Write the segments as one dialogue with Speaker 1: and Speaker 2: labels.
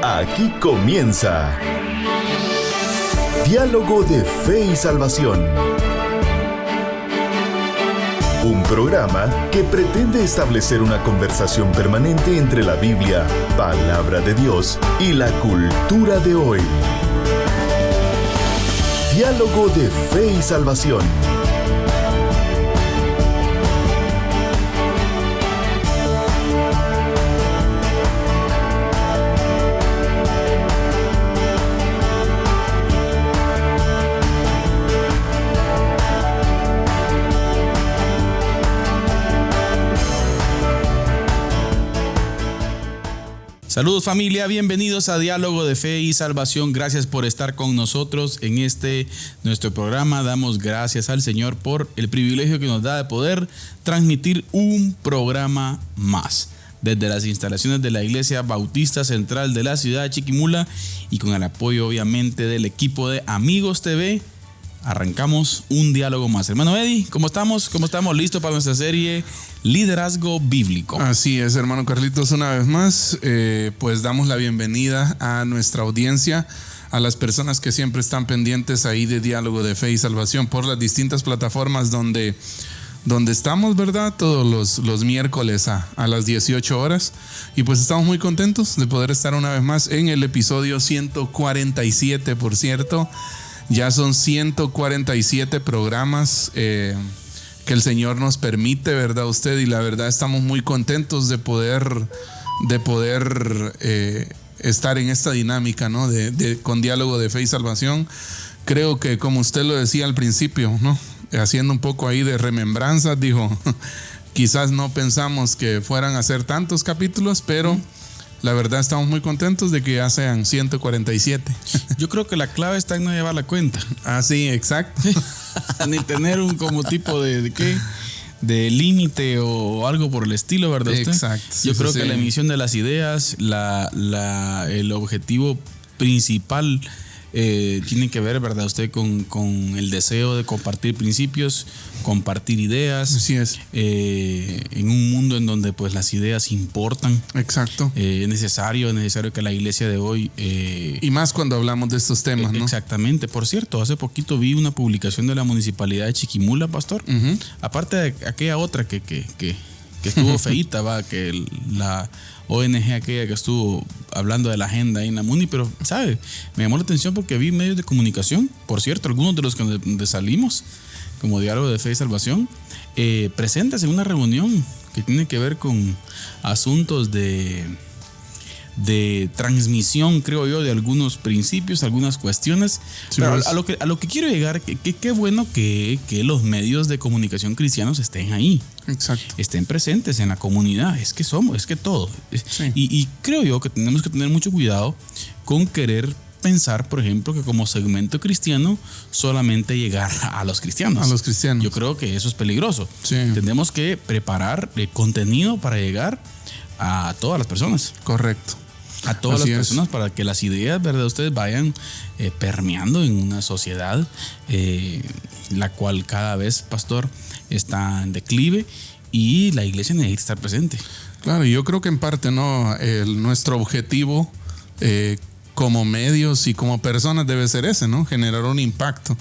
Speaker 1: Aquí comienza Diálogo de Fe y Salvación. Un programa que pretende establecer una conversación permanente entre la Biblia, palabra de Dios, y la cultura de hoy. Diálogo de Fe y Salvación.
Speaker 2: Saludos familia, bienvenidos a Diálogo de Fe y Salvación. Gracias por estar con nosotros en nuestro programa. Damos gracias al Señor por el privilegio que nos da de poder transmitir un programa más desde las instalaciones de la Iglesia Bautista Central de la ciudad de Chiquimula y con el apoyo obviamente del equipo de Amigos TV. Arrancamos un diálogo más. Hermano Eddie, ¿cómo estamos? ¿Cómo estamos? ¿Listos para nuestra serie Liderazgo Bíblico?
Speaker 3: Así es, hermano Carlitos, una vez más, pues damos la bienvenida a nuestra audiencia, a las personas que siempre están pendientes ahí de Diálogo de Fe y Salvación por las distintas plataformas donde estamos, ¿verdad? Todos los miércoles a las 18 horas. Y pues estamos muy contentos de poder estar una vez más en el episodio 147, por cierto. Ya son 147 programas que el Señor nos permite, ¿verdad? Usted, y la verdad estamos muy contentos de poder estar en esta dinámica, ¿no? Con Diálogo de Fe y Salvación. Creo que, como usted lo decía al principio, ¿no? Haciendo un poco ahí de remembranzas, dijo, quizás no pensamos que fueran a ser tantos capítulos, pero la verdad estamos muy contentos de que ya sean 147.
Speaker 2: Yo creo que la clave está en no llevar la cuenta.
Speaker 3: Ah, sí, exacto.
Speaker 2: Ni tener un como tipo de límite o algo por el estilo, ¿verdad usted?
Speaker 3: Exacto.
Speaker 2: Yo creo que la emisión de las ideas, el objetivo principal tiene que ver, ¿verdad usted? Con el deseo de compartir principios, compartir ideas.
Speaker 3: Así es.
Speaker 2: En un mundo en donde pues las ideas importan.
Speaker 3: Exacto.
Speaker 2: Es necesario que la iglesia de hoy
Speaker 3: y más cuando hablamos de estos temas, ¿no?
Speaker 2: Exactamente. Por cierto, hace poquito vi una publicación de la municipalidad de Chiquimula, pastor. Uh-huh. Aparte de aquella otra que estuvo feíta, va, que la ONG aquella que estuvo hablando de la agenda ahí en la MUNI, pero, ¿sabe? Me llamó la atención porque vi medios de comunicación, por cierto, algunos de los que salimos, como Diálogo de Fe y Salvación, presentes en una reunión que tiene que ver con asuntos de transmisión, creo yo, de algunos principios, algunas cuestiones. Sí, pero a lo que quiero llegar, qué bueno que los medios de comunicación cristianos estén ahí.
Speaker 3: Exacto.
Speaker 2: Estén presentes en la comunidad. Es que todo. Sí. Y creo yo que tenemos que tener mucho cuidado con querer pensar, por ejemplo, que como segmento cristiano solamente llegar a los cristianos.
Speaker 3: A los cristianos.
Speaker 2: Yo creo que eso es peligroso.
Speaker 3: Sí.
Speaker 2: Tenemos que preparar contenido para llegar a todas las personas.
Speaker 3: Correcto.
Speaker 2: A todas las personas, para que las ideas, ¿verdad? Ustedes vayan permeando en una sociedad la cual cada vez, pastor, está en declive y la iglesia necesita estar presente.
Speaker 3: Claro, yo creo que en parte, ¿no? Nuestro objetivo como medios y como personas debe ser ese, ¿no? Generar un impacto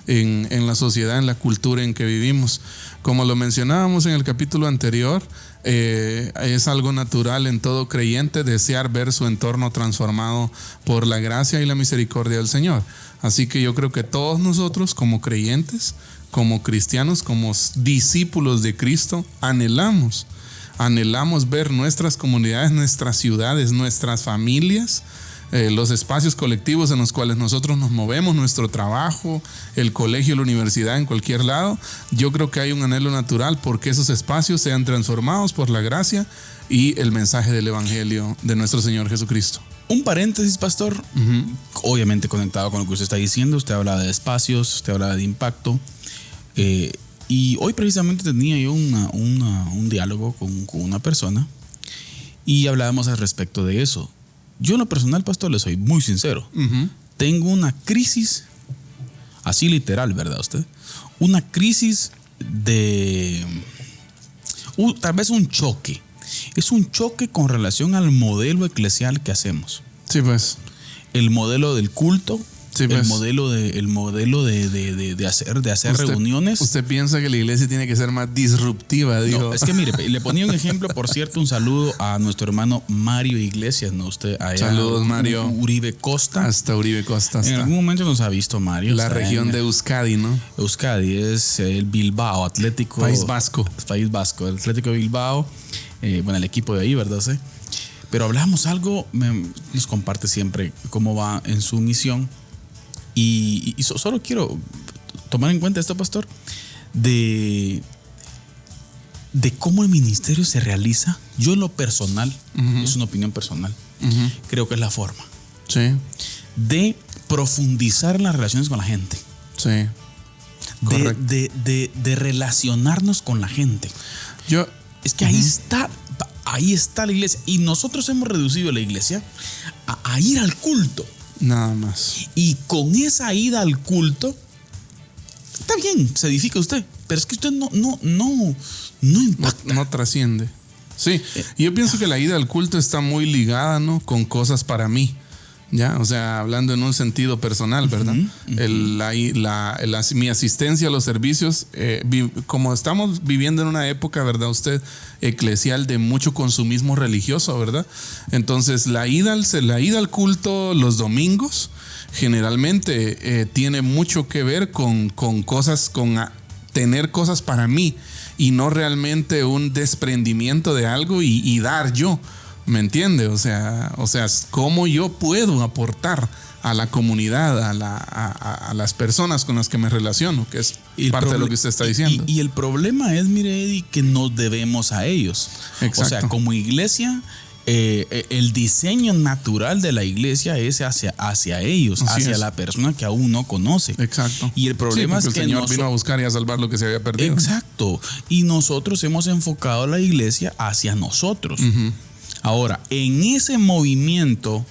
Speaker 3: en la sociedad, en la cultura en que vivimos. Como lo mencionábamos en el capítulo anterior, es algo natural en todo creyente desear ver su entorno transformado por la gracia y la misericordia del Señor. Así que yo creo que todos nosotros como creyentes, como cristianos, como discípulos de Cristo, anhelamos ver nuestras comunidades, nuestras ciudades, nuestras familias, los espacios colectivos en los cuales nosotros nos movemos, nuestro trabajo, el colegio, la universidad, en cualquier lado. Yo creo que hay un anhelo natural porque esos espacios sean transformados por la gracia y el mensaje del Evangelio de nuestro Señor Jesucristo.
Speaker 2: Un paréntesis, pastor. Uh-huh. Obviamente conectado con lo que usted está diciendo. Usted hablaba de espacios, usted hablaba de impacto. Y hoy precisamente tenía yo un diálogo con una persona y hablábamos al respecto de eso. Yo en lo personal, pastor, le soy muy sincero. Uh-huh. Tengo una crisis, así literal, ¿verdad usted? Una crisis tal vez un choque. Es un choque con relación al modelo eclesial que hacemos.
Speaker 3: Sí, pues.
Speaker 2: El modelo del culto.
Speaker 3: Sí, pues.
Speaker 2: El modelo de hacer reuniones.
Speaker 3: ¿Usted piensa que la iglesia tiene que ser más disruptiva? Digo.
Speaker 2: No, es que mire, le ponía un ejemplo, por cierto, un saludo a nuestro hermano Mario Iglesias, ¿no? Usted allá.
Speaker 3: Saludos, Mario.
Speaker 2: Uribe Costa.
Speaker 3: Hasta Uribe Costa.
Speaker 2: En algún momento nos ha visto Mario.
Speaker 3: La región de Euskadi, ¿no?
Speaker 2: Euskadi es el Bilbao, Atlético.
Speaker 3: País Vasco.
Speaker 2: País Vasco, el Atlético de Bilbao. Bueno, el equipo de ahí, ¿verdad? ¿Sí? Pero hablamos algo, nos comparte siempre cómo va en su misión. Y solo quiero tomar en cuenta esto, pastor, de cómo el ministerio se realiza. Yo en lo personal, es una opinión personal, creo que es la forma.
Speaker 3: Sí.
Speaker 2: De profundizar en las relaciones con la gente.
Speaker 3: Sí. Correcto.
Speaker 2: De relacionarnos con la gente. Es que ahí está la iglesia. Y nosotros hemos reducido la iglesia a ir al culto.
Speaker 3: Nada más.
Speaker 2: Y con esa ida al culto, está bien, se edifica usted, pero es que usted no impacta.
Speaker 3: No trasciende. Sí, yo pienso que la ida al culto está muy ligada, ¿no? Con cosas para mí. Ya, o sea, hablando en un sentido personal, ¿verdad? Mi asistencia a los servicios, como estamos viviendo en una época, ¿verdad? Usted, eclesial, de mucho consumismo religioso, ¿verdad? Entonces, la ida al culto los domingos generalmente tiene mucho que ver con cosas, con tener cosas para mí y no realmente un desprendimiento de algo y dar yo. ¿Me entiende? O sea, ¿cómo yo puedo aportar a la comunidad, a las personas con las que me relaciono? Que es parte de lo que usted está diciendo.
Speaker 2: Y el problema es, mire, Eddie, que nos debemos a ellos.
Speaker 3: Exacto.
Speaker 2: O sea, como iglesia, el diseño natural de la iglesia es hacia ellos, hacia la persona que aún no conoce.
Speaker 3: Exacto.
Speaker 2: Y el problema es que
Speaker 3: el Señor vino a buscar y a salvar lo que se había perdido.
Speaker 2: Exacto. Y nosotros hemos enfocado la iglesia hacia nosotros. Ahora, en ese movimiento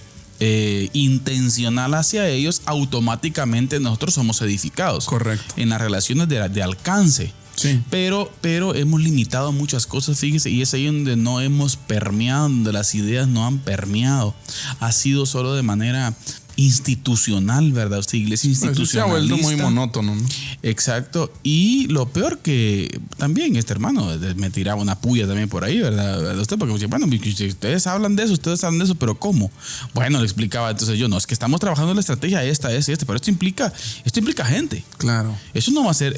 Speaker 2: intencional hacia ellos, automáticamente nosotros somos edificados.
Speaker 3: Correcto.
Speaker 2: En las relaciones de alcance.
Speaker 3: Sí.
Speaker 2: Pero hemos limitado muchas cosas, fíjese, y es ahí donde no hemos permeado, donde las ideas no han permeado. Ha sido solo de manera institucional, ¿verdad? Usted, iglesia institucionalista.
Speaker 3: Se ha vuelto muy monótono, ¿no?
Speaker 2: Exacto. Y lo peor que también este hermano me tiraba una puya también por ahí, ¿verdad? Usted, porque bueno, ustedes hablan de eso, pero ¿cómo? Bueno, le explicaba entonces yo, no, es que estamos trabajando en la estrategia esta, pero esto implica gente.
Speaker 3: Claro.
Speaker 2: Esto no va a ser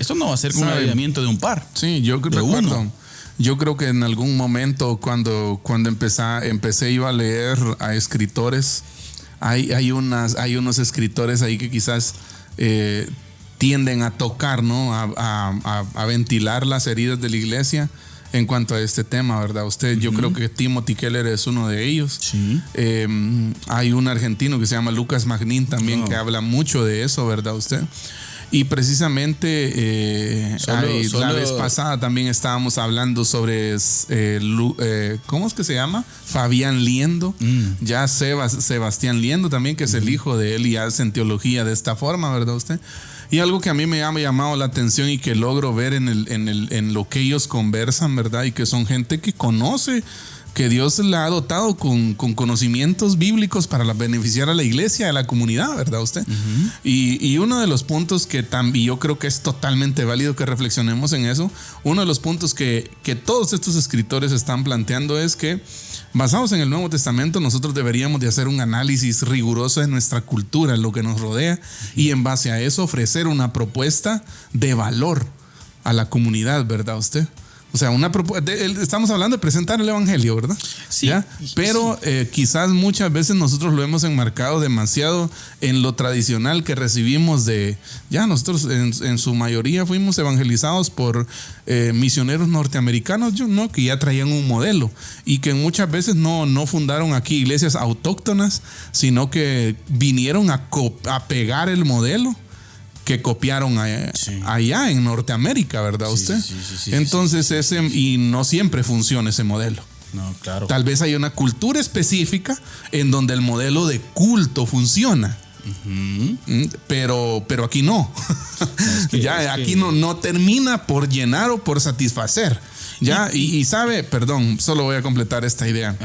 Speaker 2: con un alineamiento de un par.
Speaker 3: Sí, yo recuerdo. Yo creo que en algún momento cuando empecé iba a leer a escritores. Hay unos escritores ahí que quizás tienden a tocar, ¿no? A ventilar las heridas de la iglesia en cuanto a este tema, ¿verdad? Yo creo que Timothy Keller es uno de ellos. Sí. Hay un argentino que se llama Lucas Magnin también que habla mucho de eso, ¿verdad? Y precisamente la vez pasada también estábamos hablando sobre ¿cómo es que se llama? Fabián Liendo. Ya Sebastián Liendo también, que es el hijo de él y hace en teología de esta forma, ¿verdad usted? Y algo que a mí me ha llamado la atención y que logro ver en lo que ellos conversan, ¿verdad? Y que son gente que conoce, que Dios la ha dotado con conocimientos bíblicos para beneficiar a la iglesia, a la comunidad, ¿verdad usted? Y uno de los puntos que también yo creo que es totalmente válido que reflexionemos en eso, uno de los puntos que todos estos escritores están planteando es que, basados en el Nuevo Testamento, nosotros deberíamos de hacer un análisis riguroso de nuestra cultura, lo que nos rodea, y en base a eso ofrecer una propuesta de valor a la comunidad, ¿verdad usted? O sea, estamos hablando de presentar el evangelio, ¿verdad? Sí. ¿Ya? Pero quizás muchas veces nosotros lo hemos enmarcado demasiado en lo tradicional que recibimos nosotros en su mayoría fuimos evangelizados por misioneros norteamericanos, ¿no? Que ya traían un modelo y que muchas veces no fundaron aquí iglesias autóctonas, sino que vinieron a pegar el modelo que copiaron allá en Norteamérica, ¿verdad usted? Sí. Entonces y no siempre funciona ese modelo.
Speaker 2: No, claro.
Speaker 3: Tal vez hay una cultura específica en donde el modelo de culto funciona. Pero aquí no. Aquí no termina por llenar o por satisfacer. Y sabe, perdón, solo voy a completar esta idea.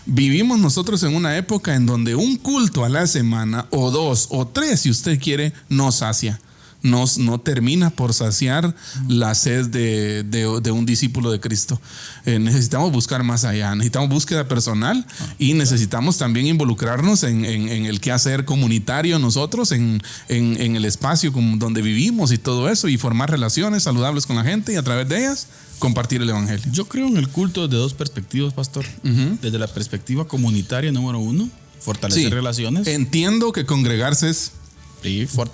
Speaker 3: vivimos nosotros en una época en donde un culto a la semana, o 2 o 3, si usted quiere, nos sacia. No termina por saciar la sed de un discípulo de Cristo. Necesitamos buscar más allá, necesitamos búsqueda personal y necesitamos también involucrarnos en el quehacer comunitario nosotros, en el espacio donde vivimos y todo eso, y formar relaciones saludables con la gente y a través de ellas compartir el evangelio.
Speaker 2: Yo creo en el culto desde 2 perspectivas, pastor. Desde la perspectiva comunitaria, número 1, fortalecer relaciones.
Speaker 3: Entiendo que congregarse es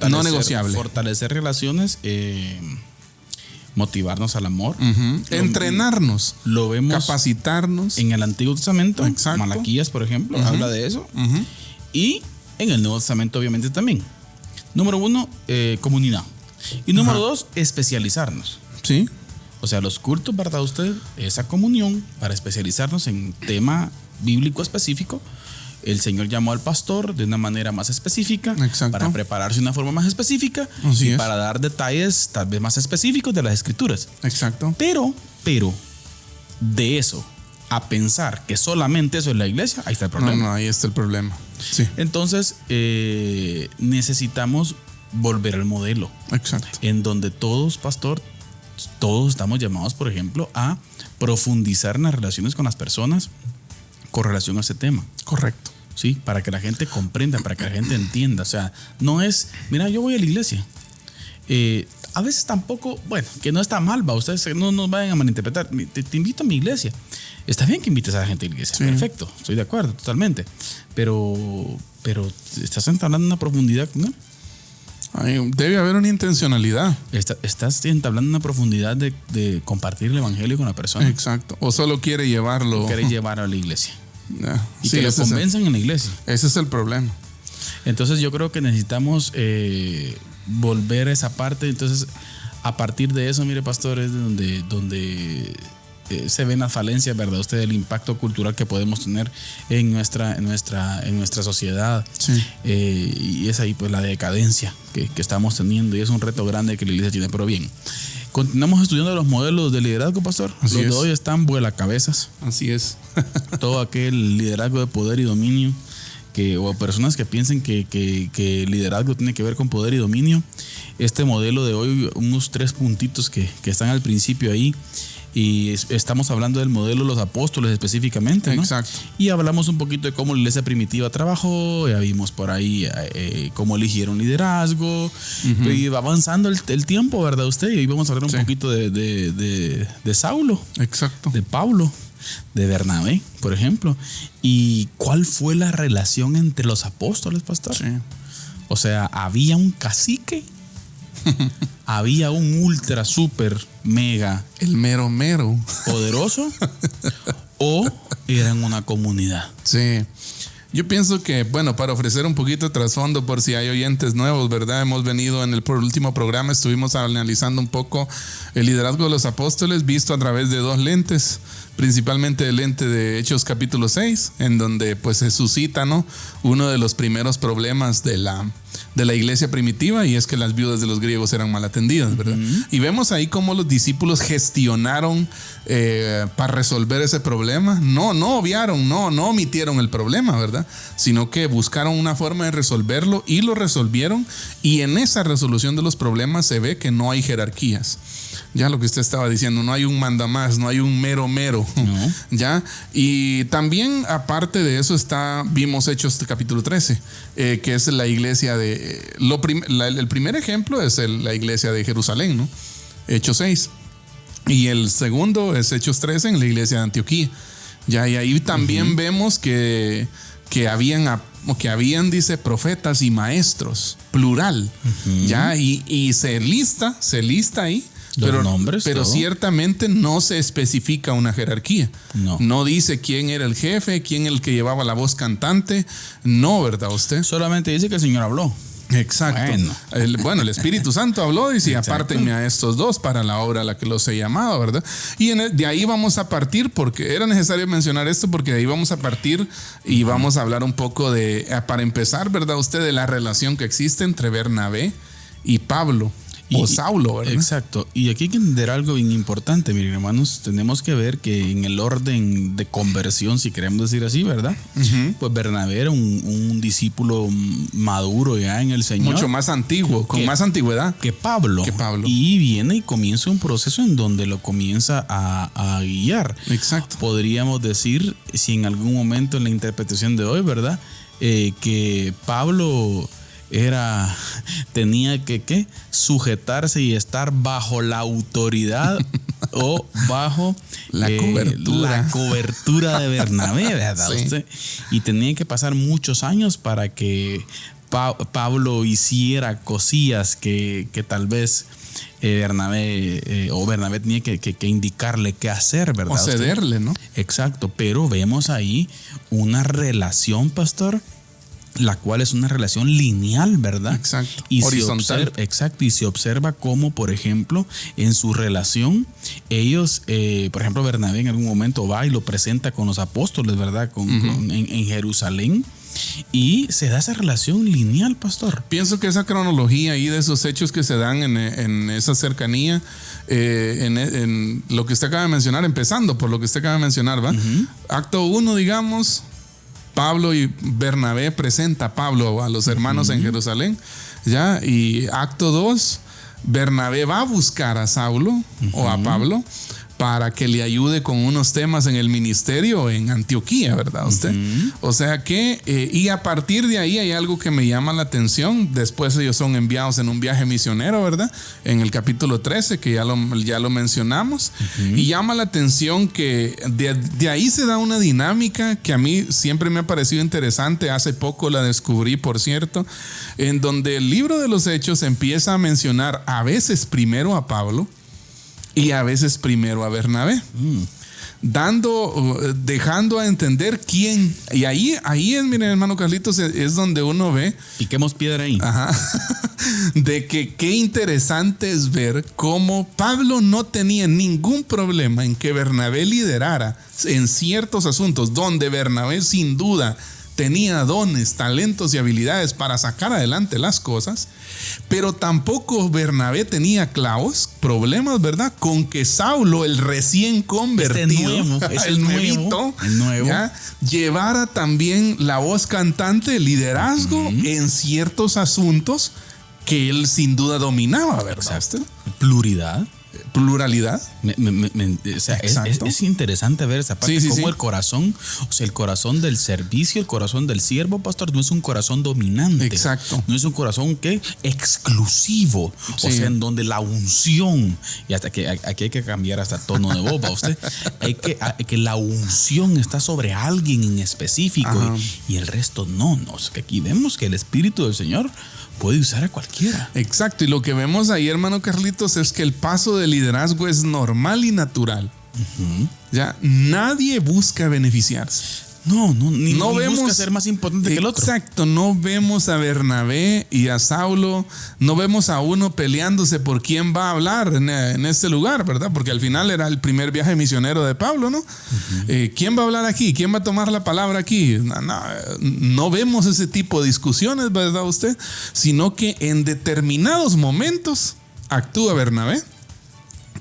Speaker 3: no negociable.
Speaker 2: Fortalecer relaciones, motivarnos al amor.
Speaker 3: Entrenarnos.
Speaker 2: Lo vemos.
Speaker 3: Capacitarnos.
Speaker 2: En el Antiguo Testamento.
Speaker 3: Exacto.
Speaker 2: Malaquías, por ejemplo, habla de eso. Y en el Nuevo Testamento, obviamente, también. Número 1, comunidad. Y número 2, especializarnos.
Speaker 3: Sí.
Speaker 2: O sea, los cultos, ¿verdad? Usted, esa comunión para especializarnos en tema bíblico específico. El Señor llamó al pastor de una manera más específica.
Speaker 3: Exacto.
Speaker 2: Para prepararse de una forma más específica.
Speaker 3: Así es.
Speaker 2: Para dar detalles tal vez más específicos de las escrituras.
Speaker 3: Exacto.
Speaker 2: Pero de eso a pensar que solamente eso es la iglesia, ahí está el problema.
Speaker 3: No, ahí está el problema. Sí.
Speaker 2: Entonces, necesitamos volver al modelo.
Speaker 3: Exacto.
Speaker 2: En donde todos, pastor, todos estamos llamados, por ejemplo, a profundizar en las relaciones con las personas con relación a ese tema.
Speaker 3: Correcto.
Speaker 2: Sí, para que la gente comprenda, para que la gente entienda. O sea, no es, mira, yo voy a la iglesia. A veces tampoco, bueno, que no está mal, va, ustedes no nos vayan a malinterpretar. Te invito a mi iglesia. Está bien que invites a la gente a la iglesia. Sí. Perfecto, estoy de acuerdo, totalmente. Pero estás entablando una profundidad, ¿no?
Speaker 3: Debe haber una intencionalidad.
Speaker 2: Estás entablando una profundidad de compartir el evangelio con la persona.
Speaker 3: Exacto. O solo quiere llevarlo.
Speaker 2: Quiere llevarlo a la iglesia. Y
Speaker 3: sí,
Speaker 2: que lo convenzan en la iglesia.
Speaker 3: Ese es el problema.
Speaker 2: Entonces yo creo que necesitamos volver a esa parte. Entonces, a partir de eso, mire, pastor, es donde se ven las falencias, ¿verdad? Usted, el impacto cultural que podemos tener en nuestra sociedad. Sí. Y es ahí pues la decadencia que estamos teniendo, y es un reto grande que la iglesia tiene. Pero bien, continuamos estudiando los modelos de liderazgo, pastor. Los de hoy están vuelacabezas.
Speaker 3: Así es.
Speaker 2: Todo aquel liderazgo de poder y dominio, o personas que piensen que el liderazgo tiene que ver con poder y dominio. Este modelo de hoy, unos 3 puntitos que están al principio ahí. Y estamos hablando del modelo de los apóstoles específicamente, ¿no?
Speaker 3: Exacto.
Speaker 2: Y hablamos un poquito de cómo la iglesia primitiva trabajó. Ya vimos por ahí cómo eligieron liderazgo. Y va avanzando el tiempo, ¿verdad usted? Y hoy vamos a hablar un poquito de Saulo.
Speaker 3: Exacto.
Speaker 2: De Pablo, de Bernabé, por ejemplo. ¿Y cuál fue la relación entre los apóstoles, pastor?
Speaker 3: Sí.
Speaker 2: O sea, había un cacique. Había un ultra, super, mega,
Speaker 3: el mero
Speaker 2: poderoso, o eran una comunidad.
Speaker 3: Sí. Yo pienso que, bueno, para ofrecer un poquito de trasfondo por si hay oyentes nuevos, ¿verdad? Hemos venido en el último programa, estuvimos analizando un poco el liderazgo de los apóstoles visto a través de 2 lentes. Principalmente el lente de Hechos capítulo 6, en donde pues se suscita, ¿no?, uno de los primeros problemas de la iglesia primitiva, y es que las viudas de los griegos eran mal atendidas, ¿verdad? Y vemos ahí cómo los discípulos gestionaron para resolver ese problema. No obviaron, no omitieron el problema, ¿verdad? Sino que buscaron una forma de resolverlo y lo resolvieron, y en esa resolución de los problemas se ve que no hay jerarquías. Ya lo que usted estaba diciendo, no hay un mandamás, no hay un mero. No. ¿Ya? Y también, aparte de eso, vimos Hechos capítulo 13, que es la iglesia de... el primer ejemplo es la iglesia de Jerusalén, ¿no? Hechos 6. Y el segundo es Hechos 13 en la iglesia de Antioquía. ¿Ya? Y ahí también vemos que habían, dice, profetas y maestros, plural. ¿Ya? Y se lista ahí. Pero ciertamente no se especifica una jerarquía. No dice quién era el jefe, quién el que llevaba la voz cantante. No, ¿verdad usted?
Speaker 2: Solamente dice que el Señor habló.
Speaker 3: Exacto. Bueno, el Espíritu Santo habló y dice: apártenme a estos 2 para la obra a la que los he llamado, ¿verdad? Y de ahí vamos a partir, porque era necesario mencionar esto, porque de ahí vamos a partir y vamos a hablar un poco para empezar, ¿verdad usted?, de la relación que existe entre Bernabé y Pablo. o Saulo, ¿verdad?
Speaker 2: Exacto. Y aquí hay que entender algo bien importante, miren, hermanos. Tenemos que ver que en el orden de conversión, si queremos decir así, ¿verdad? Pues Bernabé era un discípulo maduro ya en el Señor.
Speaker 3: Mucho más antiguo, con más antigüedad
Speaker 2: que Pablo. Y viene y comienza un proceso en donde lo comienza a guiar.
Speaker 3: Exacto.
Speaker 2: Podríamos decir, si en algún momento en la interpretación de hoy, ¿verdad? Que Pablo tenía que sujetarse y estar bajo la autoridad o bajo
Speaker 3: la
Speaker 2: cobertura de Bernabé, ¿verdad?
Speaker 3: Sí.
Speaker 2: Y tenía que pasar muchos años para que Pablo hiciera cosillas que tal vez Bernabé tenía que indicarle qué hacer, ¿verdad?
Speaker 3: O cederle, ¿no?
Speaker 2: Exacto, pero vemos ahí una relación, pastor, la cual es una relación lineal, ¿verdad?
Speaker 3: Exacto.
Speaker 2: Y
Speaker 3: horizontal.
Speaker 2: Exacto, y se observa cómo, por ejemplo, en su relación, ellos, por ejemplo, Bernabé en algún momento va y lo presenta con los apóstoles, ¿verdad? En Jerusalén. Y se da esa relación lineal, pastor.
Speaker 3: Pienso que esa cronología ahí de esos hechos que se dan en esa cercanía, en lo que usted acaba de mencionar, empezando por lo que usted acaba de mencionar, ¿va? Acto 1, digamos, Pablo y Bernabé presenta a Pablo a los hermanos en Jerusalén, ¿ya? Y acto 2, Bernabé va a buscar a Saulo o a Pablo para que le ayude con unos temas en el ministerio en Antioquía, ¿verdad usted? O sea que, y a partir de ahí hay algo que me llama la atención. Después ellos son enviados en un viaje misionero, ¿verdad? En el capítulo 13, que ya lo mencionamos. Y llama la atención que de ahí se da una dinámica que a mí siempre me ha parecido interesante. Hace poco la descubrí, por cierto, en donde el libro de los Hechos empieza a mencionar a veces primero a Pablo y a veces primero a Bernabé, dejando a entender quién. Y ahí es, miren, hermano Carlitos, es donde uno ve.
Speaker 2: Piquemos piedra ahí.
Speaker 3: Ajá. De que qué interesante es ver cómo Pablo no tenía ningún problema en que Bernabé liderara en ciertos asuntos donde Bernabé sin duda tenía dones, talentos y habilidades para sacar adelante las cosas, pero tampoco Bernabé tenía problemas, ¿verdad? Con que Saulo, el recién convertido, el nuevo, ¿ya? Llevara también la voz cantante, el liderazgo en ciertos asuntos que él sin duda dominaba, ¿verdad?
Speaker 2: Exacto.
Speaker 3: Pluralidad.
Speaker 2: O sea, es interesante ver esa parte, cómo el corazón, o sea, el corazón del servicio, el corazón del siervo, pastor, no es un corazón dominante.
Speaker 3: Exacto.
Speaker 2: No es un corazón exclusivo. Sí. O sea, en donde la unción, y hasta que aquí hay que cambiar hasta tono de voz, ¿va usted? hay que la unción está sobre alguien en específico y el resto no. O sea, que aquí vemos que el Espíritu del Señor puede usar a cualquiera.
Speaker 3: Exacto, y lo que vemos ahí, hermano Carlitos, es que el paso de liderazgo es normal y natural. Ya nadie busca beneficiarse.
Speaker 2: No busca ser más importante que el otro.
Speaker 3: Exacto, no vemos a Bernabé y a Saulo, no vemos a uno peleándose por quién va a hablar en este lugar, ¿verdad? Porque al final era el primer viaje misionero de Pablo, ¿no? ¿Quién va a hablar aquí? ¿Quién va a tomar la palabra aquí? No vemos ese tipo de discusiones, ¿verdad usted? Sino que en determinados momentos actúa Bernabé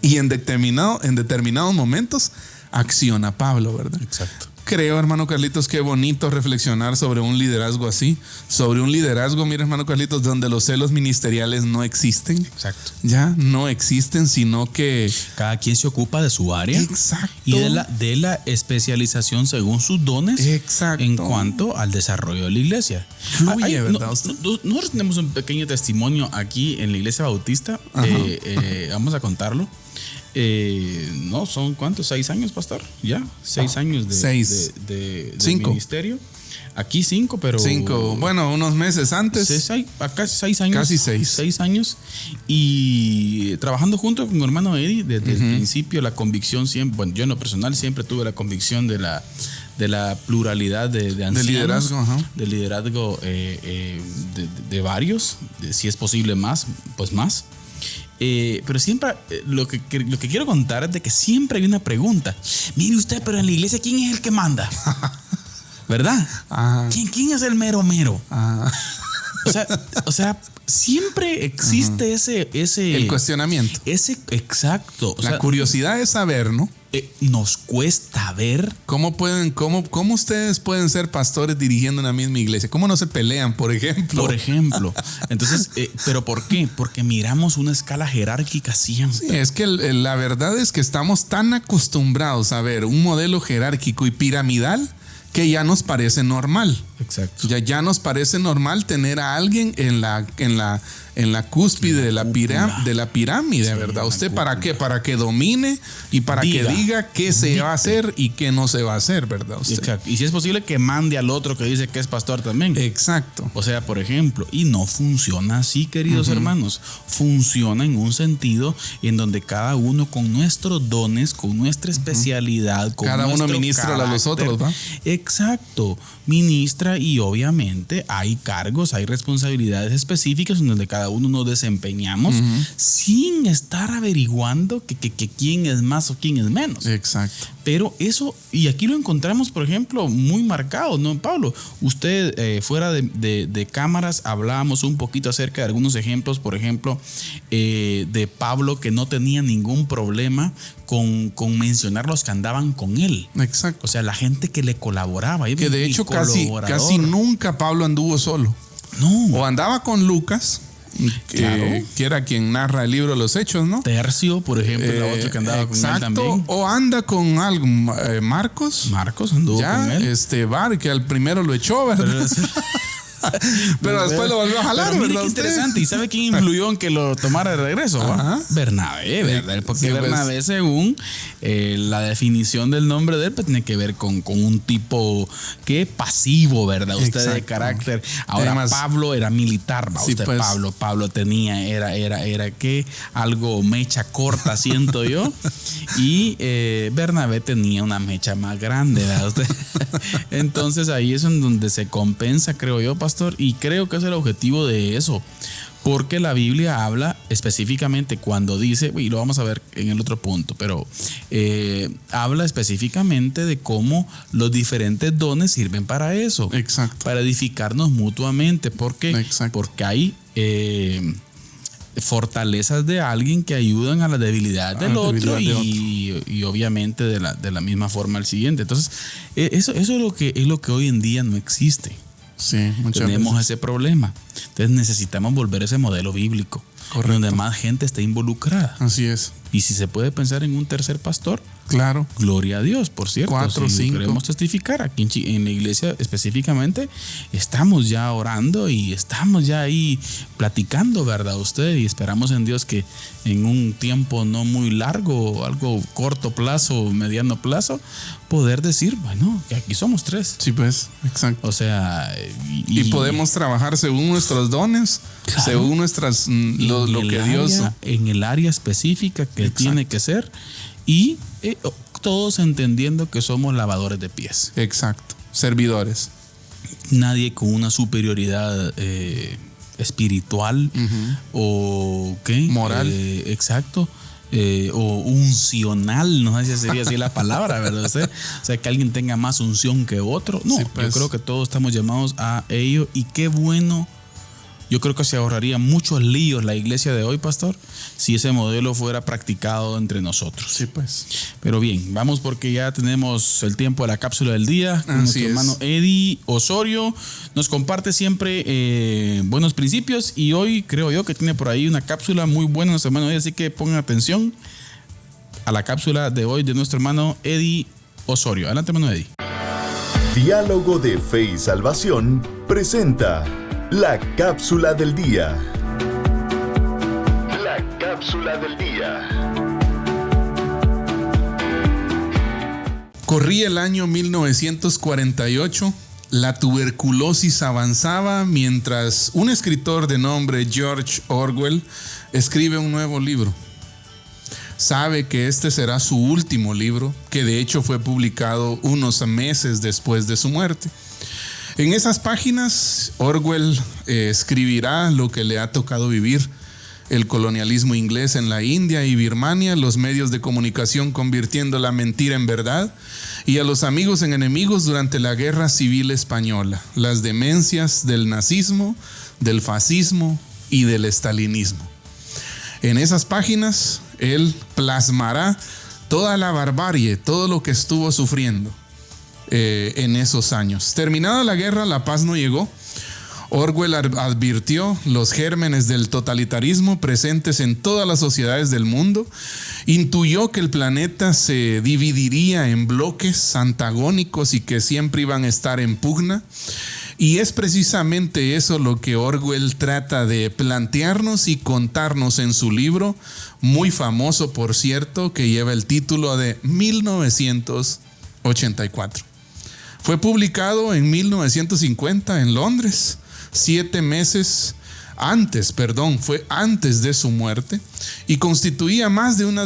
Speaker 3: y en determinados momentos acciona Pablo, ¿verdad?
Speaker 2: Exacto.
Speaker 3: Creo, hermano Carlitos, qué bonito reflexionar sobre un liderazgo así. Sobre un liderazgo, mira, hermano Carlitos, donde los celos ministeriales no existen.
Speaker 2: Exacto.
Speaker 3: Ya no existen, sino que
Speaker 2: cada quien se ocupa de su área.
Speaker 3: Exacto.
Speaker 2: Y de la especialización según sus dones.
Speaker 3: Exacto.
Speaker 2: En cuanto al desarrollo de la iglesia.
Speaker 3: Fluye, ¿verdad?
Speaker 2: Nosotros tenemos un pequeño testimonio aquí en la iglesia bautista. Vamos a contarlo. No, son ¿cuántos? 6 años, pastor. Ya, 6 años de ministerio. Aquí 5, pero
Speaker 3: 5, bueno, unos meses antes.
Speaker 2: Casi 6 años.
Speaker 3: Casi 6.
Speaker 2: 6 años. Y trabajando junto con mi hermano Eddie, desde el principio, la convicción siempre, bueno, yo en lo personal siempre tuve la convicción de la pluralidad de ancianos. De liderazgo de varios. Si es posible más, pues más. Pero siempre lo que quiero contar es de que siempre hay una pregunta. Mire usted, pero en la iglesia, ¿quién es el que manda? ¿Verdad? ¿Quién es el mero? O sea, siempre existe
Speaker 3: El cuestionamiento.
Speaker 2: Exacto. O
Speaker 3: La
Speaker 2: sea,
Speaker 3: curiosidad es saber, ¿no?
Speaker 2: nos cuesta ver.
Speaker 3: ¿Cómo ustedes pueden ser pastores dirigiendo una misma iglesia? ¿Cómo no se pelean, por ejemplo?
Speaker 2: Por ejemplo. Entonces, ¿pero por qué? Porque miramos una escala jerárquica siempre.
Speaker 3: Sí, es que la verdad es que estamos tan acostumbrados a ver un modelo jerárquico y piramidal que ya nos parece normal.
Speaker 2: Exacto.
Speaker 3: Ya nos parece normal tener a alguien en la cúspide de la pirámide,
Speaker 2: Sí,
Speaker 3: ¿verdad? ¿Usted
Speaker 2: cúpula.
Speaker 3: para qué? Para que domine y para que diga qué se va a hacer y qué no se va a hacer, ¿verdad? Usted.
Speaker 2: Exacto. Y si es posible que mande al otro que dice que es pastor también.
Speaker 3: Exacto.
Speaker 2: O sea, por ejemplo, y no funciona así, queridos hermanos. Funciona en un sentido en donde cada uno con nuestros dones, con nuestra especialidad, con
Speaker 3: Cada uno
Speaker 2: nuestro
Speaker 3: ministra a los
Speaker 2: carácter.
Speaker 3: otros, ¿va?
Speaker 2: Exacto. Ministra y obviamente hay cargos, hay responsabilidades específicas en donde cada uno nos desempeñamos sin estar averiguando que quién es más o quién es menos.
Speaker 3: Exacto.
Speaker 2: Pero eso, y aquí lo encontramos, por ejemplo, muy marcado, ¿no, Pablo? Usted, fuera de cámaras, hablábamos un poquito acerca de algunos ejemplos, por ejemplo, de Pablo que no tenía ningún problema con mencionar los que andaban con él.
Speaker 3: Exacto.
Speaker 2: O sea, la gente que le colaboraba.
Speaker 3: Que de hecho casi nunca Pablo anduvo solo.
Speaker 2: No.
Speaker 3: O andaba con Lucas,
Speaker 2: Claro.
Speaker 3: que era quien narra el libro de los Hechos, ¿no?
Speaker 2: Tercio, por ejemplo, la otra que andaba con él también.
Speaker 3: O anda con algo, Marcos.
Speaker 2: Marcos anduvo
Speaker 3: Ya,
Speaker 2: con él.
Speaker 3: Bar, que al primero lo echó, ¿verdad? Pero después lo volvió a jalar,
Speaker 2: Pero mire
Speaker 3: ¿verdad?
Speaker 2: qué
Speaker 3: usted?
Speaker 2: interesante. ¿Y sabe quién influyó en que lo tomara de regreso?
Speaker 3: Ajá.
Speaker 2: Bernabé, ¿verdad? Porque
Speaker 3: Sí, pues.
Speaker 2: Bernabé, según la definición del nombre de él, pues, tiene que ver con un tipo que pasivo, ¿verdad? Usted de
Speaker 3: Exacto.
Speaker 2: carácter. Ahora,
Speaker 3: Además,
Speaker 2: Pablo era militar, ¿va?
Speaker 3: sí,
Speaker 2: Usted,
Speaker 3: pues.
Speaker 2: Pablo tenía, era que algo mecha corta, siento yo. Y Bernabé tenía una mecha más grande, ¿verdad? Usted? Entonces ahí es en donde se compensa, creo yo, pastor, y creo que es el objetivo de eso, porque la Biblia habla específicamente cuando dice, y lo vamos a ver en el otro punto, pero habla específicamente de cómo los diferentes dones sirven para eso.
Speaker 3: Exacto.
Speaker 2: Para edificarnos mutuamente. ¿Por qué?
Speaker 3: Exacto.
Speaker 2: Porque hay fortalezas de alguien que ayudan a la debilidad del otro y obviamente de la misma forma el siguiente. Entonces, eso es lo que hoy en día no existe.
Speaker 3: Sí, muchas
Speaker 2: Tenemos
Speaker 3: veces.
Speaker 2: ese problema. Entonces necesitamos volver a ese modelo bíblico.
Speaker 3: Correcto.
Speaker 2: Donde más gente esté involucrada.
Speaker 3: Así es.
Speaker 2: Y si se puede pensar en un tercer pastor,
Speaker 3: Claro.
Speaker 2: gloria a Dios, por cierto.
Speaker 3: 4 o
Speaker 2: si
Speaker 3: 5.
Speaker 2: queremos testificar aquí en la iglesia específicamente, estamos ya orando y estamos ya ahí platicando, ¿verdad? Usted, y esperamos en Dios que en un tiempo no muy largo, algo corto plazo, mediano plazo, poder decir, bueno, que aquí somos 3.
Speaker 3: Sí, pues. Exacto.
Speaker 2: O sea,
Speaker 3: Y podemos trabajar según nuestros dones,
Speaker 2: Claro.
Speaker 3: según nuestras lo que Dios.
Speaker 2: En el área específica que tiene que ser, y todos entendiendo que somos lavadores de pies.
Speaker 3: Exacto. Servidores.
Speaker 2: Nadie con una superioridad espiritual o ¿qué?
Speaker 3: Moral.
Speaker 2: Exacto. O uncional, no sé si sería así la palabra, ¿verdad? O sea, que alguien tenga más unción que otro. No,
Speaker 3: Sí, pues.
Speaker 2: yo creo que todos estamos llamados a ello, y qué bueno. Yo creo que se ahorraría muchos líos la iglesia de hoy, pastor, si ese modelo fuera practicado entre nosotros.
Speaker 3: Sí, pues.
Speaker 2: Pero bien, vamos porque ya tenemos el tiempo de la cápsula del día.
Speaker 3: Así
Speaker 2: Nuestro
Speaker 3: es.
Speaker 2: hermano Eddie Osorio nos comparte siempre buenos principios, y hoy creo yo que tiene por ahí una cápsula muy buena nuestro hermano Eddie, así que pongan atención a la cápsula de hoy de nuestro hermano Eddie Osorio. Adelante, hermano Eddie.
Speaker 1: Diálogo de Fe y Salvación presenta la cápsula del día. La cápsula del día.
Speaker 3: Corría el año 1948. La tuberculosis avanzaba mientras un escritor de nombre George Orwell escribe un nuevo libro. Sabe que este será su último libro, que de hecho fue publicado unos meses después de su muerte. En esas páginas, Orwell escribirá lo que le ha tocado vivir: el colonialismo inglés en la India y Birmania, los medios de comunicación convirtiendo la mentira en verdad, y a los amigos en enemigos durante la Guerra Civil Española, las demencias del nazismo, del fascismo y del estalinismo. En esas páginas, él plasmará toda la barbarie, todo lo que estuvo sufriendo en esos años. Terminada la guerra, la paz no llegó. Orwell advirtió los gérmenes del totalitarismo presentes en todas las sociedades del mundo, intuyó que el planeta se dividiría en bloques antagónicos y que siempre iban a estar en pugna, y es precisamente eso lo que Orwell trata de plantearnos y contarnos en su libro, muy famoso por cierto, que lleva el título de 1984. Fue publicado en 1950 en Londres. 7 meses antes, fue antes de su muerte, y constituía más una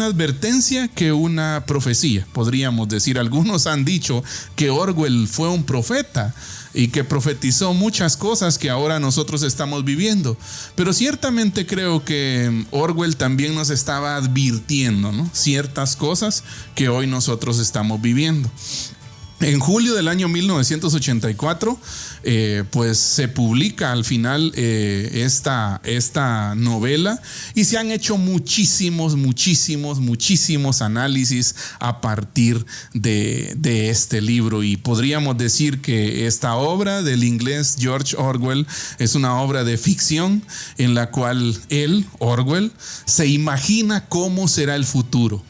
Speaker 3: advertencia que una profecía, podríamos decir. Algunos han dicho que Orwell fue un profeta y que profetizó muchas cosas que ahora nosotros estamos viviendo, pero ciertamente creo que Orwell también nos estaba advirtiendo, ¿no?, ciertas cosas que hoy nosotros estamos viviendo. En julio del año 1984, pues se publica al final esta novela, y se han hecho muchísimos análisis a partir de este libro, y podríamos decir que esta obra del inglés George Orwell es una obra de ficción en la cual Orwell, se imagina cómo será el futuro.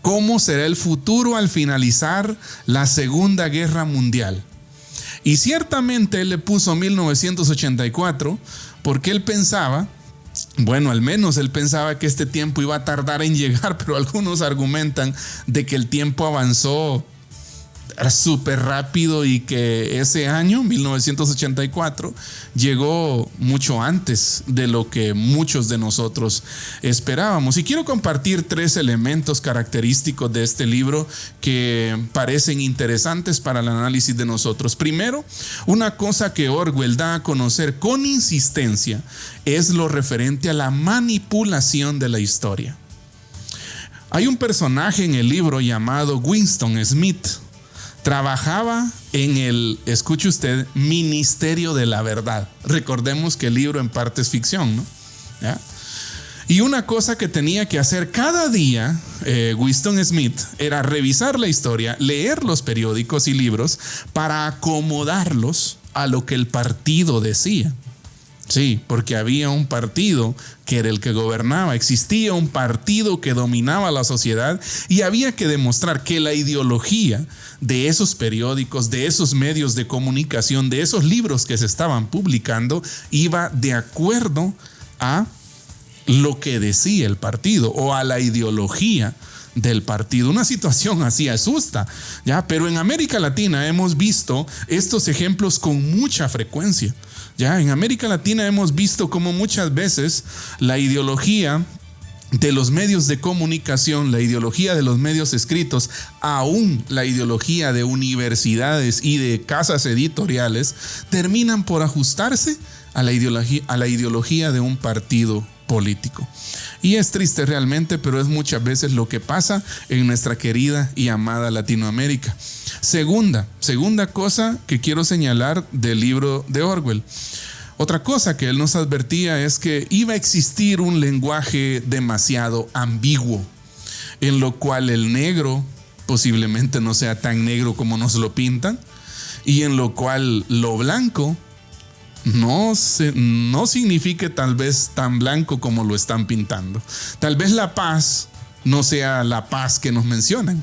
Speaker 3: ¿Cómo será el futuro al finalizar la Segunda Guerra Mundial? Y ciertamente él le puso 1984 porque él pensaba, al menos él pensaba que este tiempo iba a tardar en llegar, pero algunos argumentan de que el tiempo avanzó súper rápido y que ese año, 1984, llegó mucho antes de lo que muchos de nosotros esperábamos. Y quiero compartir 3 elementos característicos de este libro que parecen interesantes para el análisis de nosotros. Primero, una cosa que Orwell da a conocer con insistencia es lo referente a la manipulación de la historia. Hay un personaje en el libro llamado Winston Smith. Trabajaba en el, escuche usted, Ministerio de la Verdad. Recordemos que el libro en parte es ficción, ¿no? ¿Ya? Y una cosa que tenía que hacer cada día Winston Smith era revisar la historia, leer los periódicos y libros para acomodarlos a lo que el partido decía. Sí, porque había un partido que era el que gobernaba, existía un partido que dominaba la sociedad, y había que demostrar que la ideología de esos periódicos, de esos medios de comunicación, de esos libros que se estaban publicando, iba de acuerdo a lo que decía el partido o a la ideología del partido. Una situación así asusta, ¿ya? Pero en América Latina hemos visto estos ejemplos con mucha frecuencia. Ya en América Latina hemos visto cómo muchas veces la ideología de los medios de comunicación, la ideología de los medios escritos, aún la ideología de universidades y de casas editoriales, terminan por ajustarse a la ideología de un partido político. Y es triste realmente, pero es muchas veces lo que pasa en nuestra querida y amada Latinoamérica. Segunda cosa que quiero señalar del libro de Orwell. Otra cosa que él nos advertía es que iba a existir un lenguaje demasiado ambiguo, en lo cual el negro posiblemente no sea tan negro como nos lo pintan, y en lo cual lo blanco no signifique tal vez tan blanco como lo están pintando. Tal vez la paz no sea la paz que nos mencionan.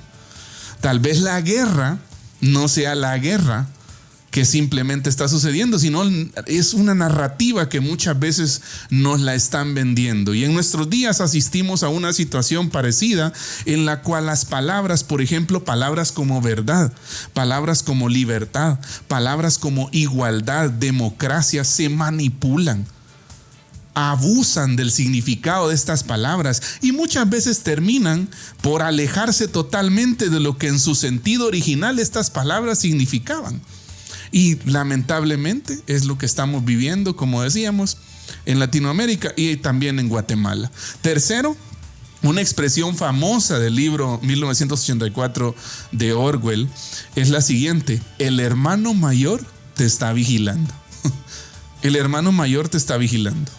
Speaker 3: Tal vez la guerra no sea la guerra que simplemente está sucediendo, sino es una narrativa que muchas veces nos la están vendiendo. Y en nuestros días asistimos a una situación parecida en la cual las palabras, por ejemplo, palabras como verdad, palabras como libertad, palabras como igualdad, democracia, se manipulan. Abusan del significado de estas palabras y muchas veces terminan por alejarse totalmente de lo que en su sentido original estas palabras significaban. Y lamentablemente es lo que estamos viviendo, como decíamos, en Latinoamérica y también en Guatemala. Tercero, una expresión famosa del libro 1984 de Orwell es la siguiente: el hermano mayor te está vigilando. El hermano mayor te está vigilando.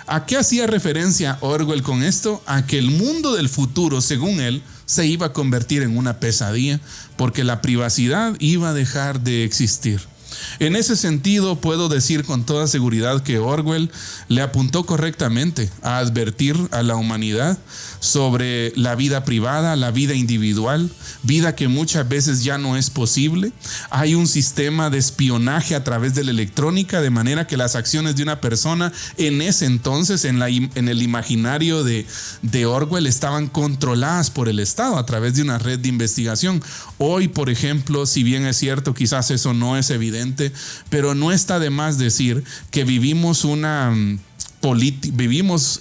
Speaker 3: ¿A qué hacía referencia Orwell con esto? A que el mundo del futuro, según él, se iba a convertir en una pesadilla porque la privacidad iba a dejar de existir. En ese sentido, puedo decir con toda seguridad que Orwell le apuntó correctamente a advertir a la humanidad sobre la vida privada, la vida individual, vida que muchas veces ya no es posible. Hay un sistema de espionaje a través de la electrónica, de manera que las acciones de una persona en ese entonces, en el imaginario de Orwell, estaban controladas por el Estado a través de una red de investigación. Hoy, por ejemplo, si bien es cierto, quizás eso no es evidente, pero no está de más decir que vivimos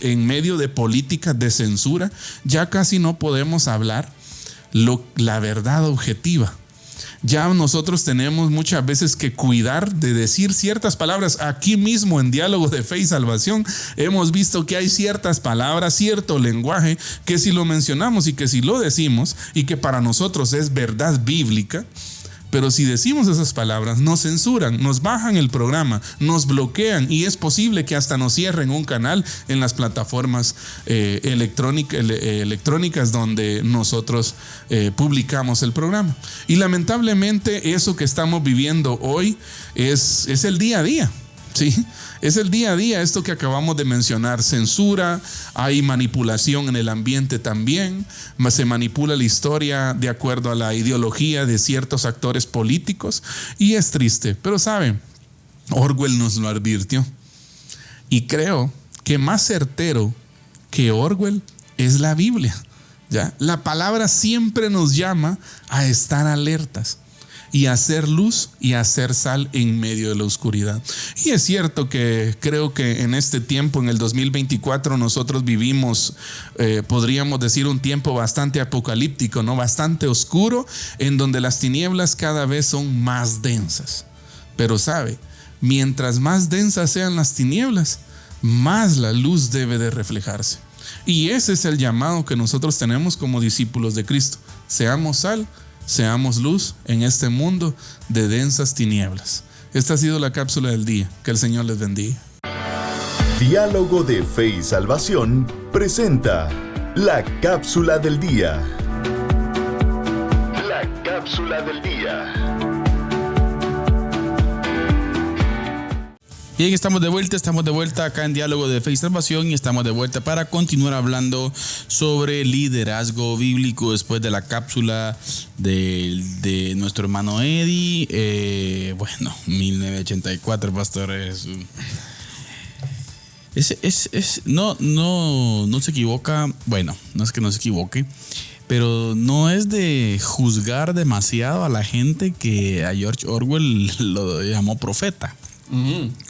Speaker 3: en medio de políticas de censura. Ya casi no podemos hablar la verdad objetiva. Ya nosotros tenemos muchas veces que cuidar de decir ciertas palabras. Aquí mismo en Diálogo de Fe y Salvación hemos visto que hay ciertas palabras, cierto lenguaje que si lo mencionamos y que si lo decimos y que para nosotros es verdad bíblica, pero si decimos esas palabras, nos censuran, nos bajan el programa, nos bloquean y es posible que hasta nos cierren un canal en las plataformas electrónicas donde nosotros publicamos el programa. Y lamentablemente eso que estamos viviendo hoy es el día a día. ¿Sí? Es el día a día, esto que acabamos de mencionar, censura, hay manipulación en el ambiente también, se manipula la historia de acuerdo a la ideología de ciertos actores políticos y es triste, pero saben, Orwell nos lo advirtió y creo que más certero que Orwell es la Biblia, ¿ya? La palabra siempre nos llama a estar alertas y hacer luz y hacer sal en medio de la oscuridad. Y es cierto que creo que en este tiempo, en el 2024, nosotros vivimos, podríamos decir, un tiempo bastante apocalíptico, ¿no? Bastante oscuro, en donde las tinieblas cada vez son más densas. Pero sabe, mientras más densas sean las tinieblas, más la luz debe de reflejarse. Y ese es el llamado que nosotros tenemos como discípulos de Cristo. Seamos sal, seamos luz en este mundo de densas tinieblas. Esta ha sido la cápsula del día. Que el Señor les bendiga.
Speaker 1: Diálogo de Fe y Salvación presenta la cápsula del día. La cápsula del día.
Speaker 2: Bien, estamos de vuelta acá en Diálogo de Fe y Salvación y estamos de vuelta para continuar hablando sobre liderazgo bíblico después de la cápsula de nuestro hermano Eddie. 1984, pastor, no se equivoca. Bueno, no es que no se equivoque, pero no es de juzgar demasiado a la gente que a George Orwell lo llamó profeta.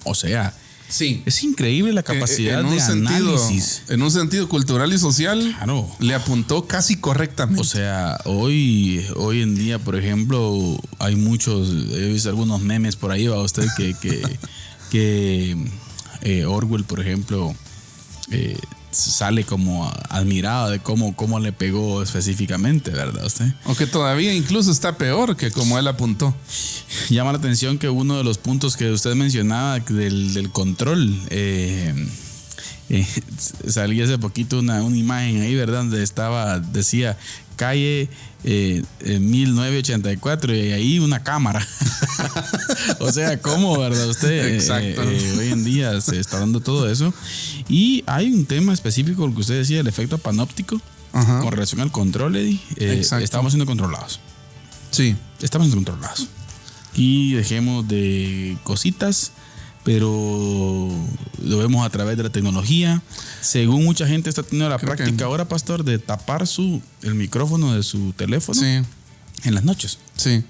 Speaker 2: O sea, sí, es increíble la capacidad de análisis.
Speaker 3: En un sentido cultural y social,
Speaker 2: claro,
Speaker 3: le apuntó casi correctamente.
Speaker 2: O sea, hoy en día, por ejemplo, hay muchos, he visto algunos memes por ahí, va usted, que Orwell, por ejemplo, sale como admirado de cómo le pegó específicamente, ¿verdad usted?
Speaker 3: O que todavía incluso está peor que como él apuntó.
Speaker 2: Llama la atención que uno de los puntos que usted mencionaba del control, salía hace poquito una imagen ahí, ¿verdad? Donde decía calle 1984 y ahí una cámara. O sea, ¿cómo, verdad usted?
Speaker 3: Exacto.
Speaker 2: Hoy en día se está dando todo eso. Y hay un tema específico, lo que usted decía, el efecto panóptico. Ajá. Con relación al control, Eddie. Estamos siendo controlados.
Speaker 3: Sí.
Speaker 2: Estamos siendo controlados. Y dejemos de cositas, pero lo vemos a través de la tecnología. Según mucha gente está teniendo la práctica ahora, pastor, de tapar el micrófono de su teléfono, sí, en las noches.
Speaker 3: Sí.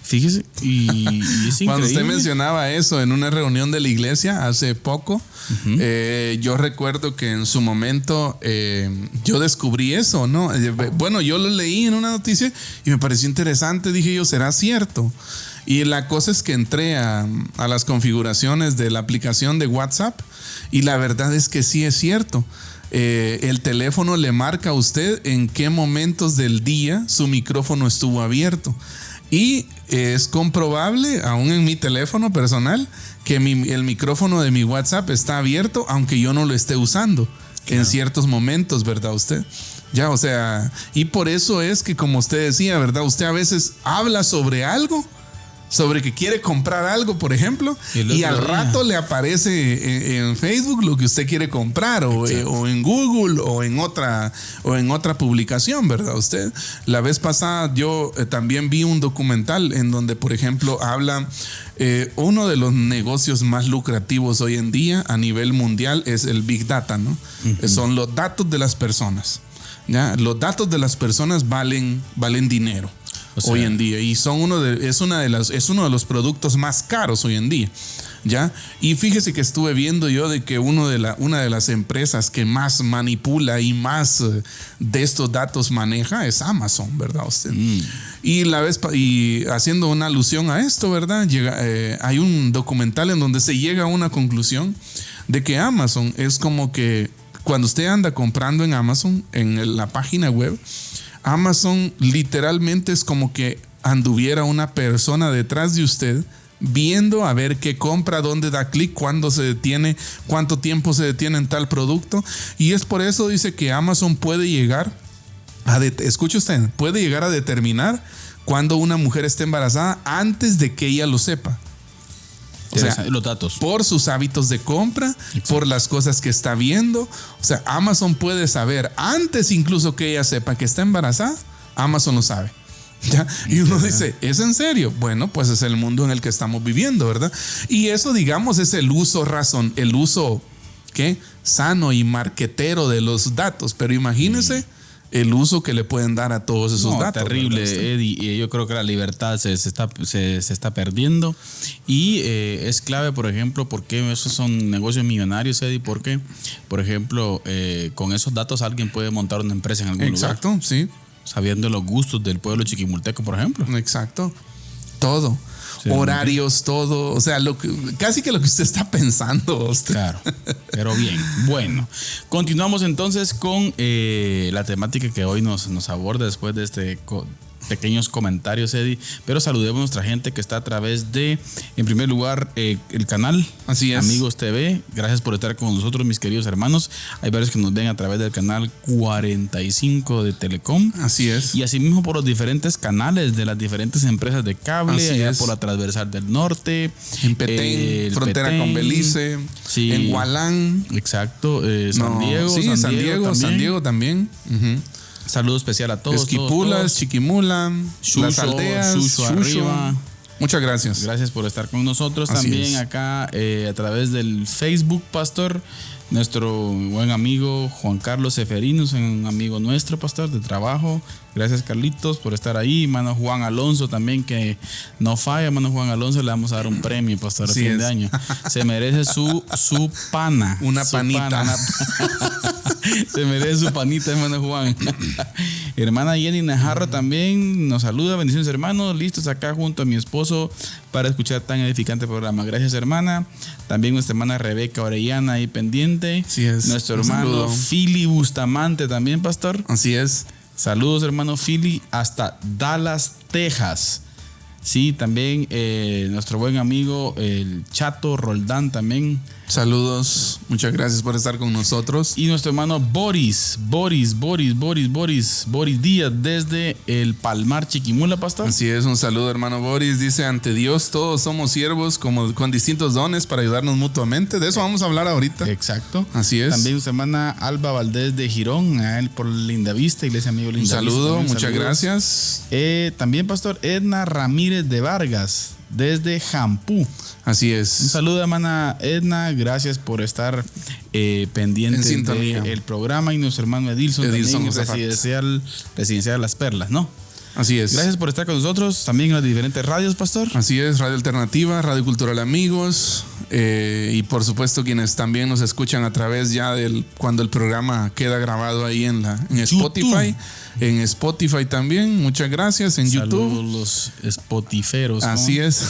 Speaker 2: Fíjese, y es increíble.
Speaker 3: Cuando usted mencionaba eso en una reunión de la iglesia hace poco, yo recuerdo que en su momento yo descubrí eso, ¿no? Bueno, yo lo leí en una noticia y me pareció interesante. Dije yo, ¿será cierto? Y la cosa es que entré a las configuraciones de la aplicación de WhatsApp y la verdad es que sí es cierto. El teléfono le marca a usted en qué momentos del día su micrófono estuvo abierto. Y es comprobable, aún en mi teléfono personal, que el micrófono de mi WhatsApp está abierto, aunque yo no lo esté usando en ciertos momentos, ¿verdad usted? Ya, o sea, y por eso es que, como usted decía, ¿verdad? Usted a veces habla sobre algo, sobre que quiere comprar algo, por ejemplo, y al rato le aparece en Facebook lo que usted quiere comprar, o en Google, o en otra publicación, ¿verdad? Usted, la vez pasada yo también vi un documental en donde, por ejemplo, habla uno de los negocios más lucrativos hoy en día a nivel mundial es el Big Data, ¿no? Son los datos de las personas. ¿Ya? Los datos de las personas valen dinero. O sea, hoy en día, y es uno de los productos más caros hoy en día, ¿ya? Y fíjese que estuve viendo yo de que una de las empresas que más manipula y más de estos datos maneja es Amazon, ¿verdad usted? Y haciendo una alusión a esto, ¿verdad? Hay un documental en donde se llega a una conclusión de que Amazon es como que cuando usted anda comprando en Amazon, en la página web, Amazon literalmente es como que anduviera una persona detrás de usted viendo a ver qué compra, dónde da clic, cuándo se detiene, cuánto tiempo se detiene en tal producto. Y es por eso dice que Amazon puede llegar escuche usted, puede llegar a determinar cuando una mujer está embarazada antes de que ella lo sepa. O sea,
Speaker 2: los datos. Por
Speaker 3: sus hábitos de compra, exacto, por las cosas que está viendo. O sea, Amazon puede saber antes incluso que ella sepa que está embarazada. Amazon lo sabe. ¿Ya? Y uno dice, ¿es en serio? Bueno, pues es el mundo en el que estamos viviendo, ¿verdad? Y eso, digamos, es el uso ¿qué? Sano y marquetero de los datos. Pero imagínese el uso que le pueden dar a todos esos datos.
Speaker 2: Terrible, Eddie. Y yo creo que la libertad se está perdiendo. Y es clave, por ejemplo, porque esos son negocios millonarios, Eddie. Porque, por ejemplo, con esos datos alguien puede montar una empresa en algún lugar.
Speaker 3: Exacto, sí.
Speaker 2: Sabiendo los gustos del pueblo chiquimulteco, por ejemplo.
Speaker 3: Exacto. Todo. Sí, horarios, todo. O sea, casi que lo que usted está pensando. Usted.
Speaker 2: Claro, pero bien. Bueno, continuamos entonces con la temática que hoy nos aborda después de pequeños comentarios, Eddie. Pero saludemos a nuestra gente que está a través de, en primer lugar, el canal.
Speaker 3: Así es.
Speaker 2: Amigos TV. Gracias por estar con nosotros, mis queridos hermanos. Hay varios que nos ven a través del canal 45 de Telecom.
Speaker 3: Así es.
Speaker 2: Y asimismo por los diferentes canales de las diferentes empresas de cable.
Speaker 3: Así
Speaker 2: allá
Speaker 3: es.
Speaker 2: por la Transversal del Norte.
Speaker 3: En Petén, frontera con Belice.
Speaker 2: Sí.
Speaker 3: En Hualán.
Speaker 2: Exacto. San Diego.
Speaker 3: Sí, San Diego también.
Speaker 2: Saludo especial a todos.
Speaker 3: Esquipulas, Chiquimula, las aldeas,
Speaker 2: Shusho arriba.
Speaker 3: Muchas gracias.
Speaker 2: Gracias por estar con nosotros.
Speaker 3: Así
Speaker 2: también
Speaker 3: es.
Speaker 2: acá a través del Facebook, Pastor. Nuestro buen amigo Juan Carlos Seferinos, un amigo nuestro, Pastor, de trabajo. Gracias, Carlitos, por estar ahí. Mano Juan Alonso también, que no falla. Mano Juan Alonso, le vamos a dar un premio, Pastor, a fin de año. Se merece su pana.
Speaker 3: Una panita.
Speaker 2: Se merece su panita, hermano Juan. Hermana Jenny Najarro también nos saluda. Bendiciones, hermanos. Listos acá junto a mi esposo para escuchar tan edificante programa. Gracias, hermana. También nuestra hermana Rebeca Orellana ahí pendiente.
Speaker 3: Así es.
Speaker 2: Nuestro hermano Philly Bustamante también, Pastor.
Speaker 3: Así es.
Speaker 2: Saludos, hermano Philly, hasta Dallas, Texas. Sí, también nuestro buen amigo el Chato Roldán también.
Speaker 3: Saludos, muchas gracias por estar con nosotros.
Speaker 2: Y nuestro hermano Boris Díaz desde el Palmar, Chiquimula, Pastor.
Speaker 3: Así es, un saludo, hermano Boris. Dice, ante Dios todos somos siervos con distintos dones para ayudarnos mutuamente. De eso vamos a hablar ahorita.
Speaker 2: Exacto.
Speaker 3: Así es.
Speaker 2: También nuestra hermana Alba Valdés de Girón, a él por Lindavista, Iglesia Amigo Lindavista.
Speaker 3: Un saludo,
Speaker 2: también,
Speaker 3: muchas gracias.
Speaker 2: También, Pastor, Edna Ramírez de Vargas desde Jampú.
Speaker 3: Así es.
Speaker 2: Un saludo, hermana Edna. Gracias por estar pendiente del programa. Y nuestro hermano Edilson también, residencial Las Perlas, ¿no?
Speaker 3: Así es.
Speaker 2: Gracias por estar con nosotros. También en las diferentes radios, Pastor.
Speaker 3: Así es, Radio Alternativa, Radio Cultural Amigos. Y por supuesto quienes también nos escuchan a través ya cuando el programa queda grabado ahí en Spotify. En Spotify también, muchas gracias. En
Speaker 2: Saludos
Speaker 3: YouTube.
Speaker 2: Los spotiferos.
Speaker 3: Así es.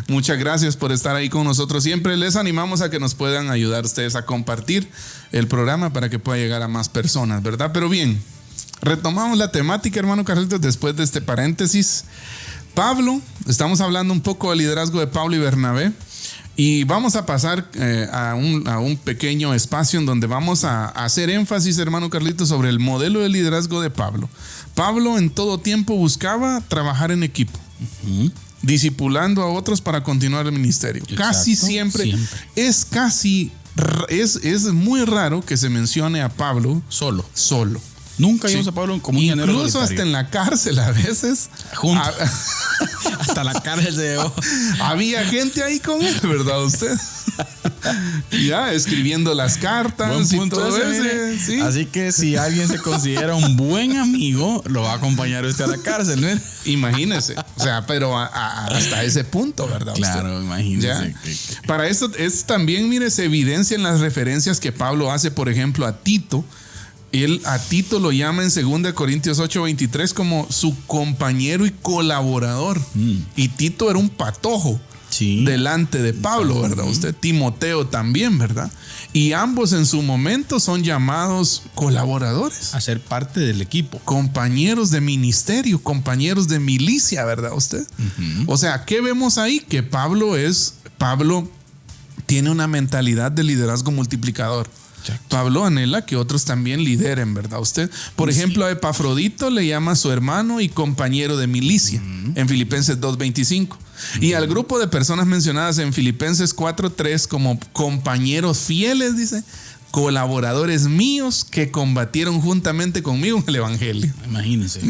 Speaker 3: Muchas gracias por estar ahí con nosotros. Siempre les animamos a que nos puedan ayudar ustedes a compartir el programa para que pueda llegar a más personas, ¿verdad? Pero bien, retomamos la temática, hermano Carlitos, después de este paréntesis. Pablo, estamos hablando un poco del liderazgo de Pablo y Bernabé. Y vamos a pasar a un pequeño espacio en donde vamos a hacer énfasis, hermano Carlitos, sobre el modelo de liderazgo de Pablo. Pablo en todo tiempo buscaba trabajar en equipo, discipulando a otros para continuar el ministerio.
Speaker 2: Exacto,
Speaker 3: casi siempre. Es muy raro que se mencione a Pablo
Speaker 2: Solo.
Speaker 3: Sí.
Speaker 2: Nunca vimos a Pablo como un llanero
Speaker 3: Incluso
Speaker 2: solitario.
Speaker 3: hasta en la cárcel a veces.
Speaker 2: Junto. Hasta la cárcel se llevó.
Speaker 3: Había gente ahí con él, ¿verdad usted? Ya, escribiendo las cartas
Speaker 2: Buen
Speaker 3: y
Speaker 2: punto
Speaker 3: todo
Speaker 2: ese,
Speaker 3: eso.
Speaker 2: mire.
Speaker 3: ¿Sí?
Speaker 2: Así que si alguien se considera un buen amigo, lo va a acompañar usted a la cárcel, ¿no?
Speaker 3: Imagínese. O sea, pero hasta ese punto, ¿verdad?
Speaker 2: Claro,
Speaker 3: usted?
Speaker 2: imagínese.
Speaker 3: ¿Ya? Para eso es también, mire, se evidencia en las referencias que Pablo hace, por ejemplo, a Tito. Él a Tito lo llama en 2 Corintios 8:23 como su compañero y colaborador. Y Tito era un patojo
Speaker 2: Sí.
Speaker 3: delante de Pablo, ¿verdad? Usted, Timoteo también, ¿verdad? Y ambos en su momento son llamados colaboradores,
Speaker 2: A ser parte del equipo.
Speaker 3: compañeros de ministerio, compañeros de milicia, ¿verdad usted? O sea, ¿qué vemos ahí? Que Pablo tiene una mentalidad de liderazgo multiplicador.
Speaker 2: Exacto.
Speaker 3: Pablo anhela que otros también lideren, ¿verdad usted? Por ejemplo, a Epafrodito le llama su hermano y compañero de milicia en Filipenses 2:25. Y al grupo de personas mencionadas en Filipenses 4:3 como compañeros fieles, dice, colaboradores míos que combatieron juntamente conmigo en el evangelio.
Speaker 2: Imagínense.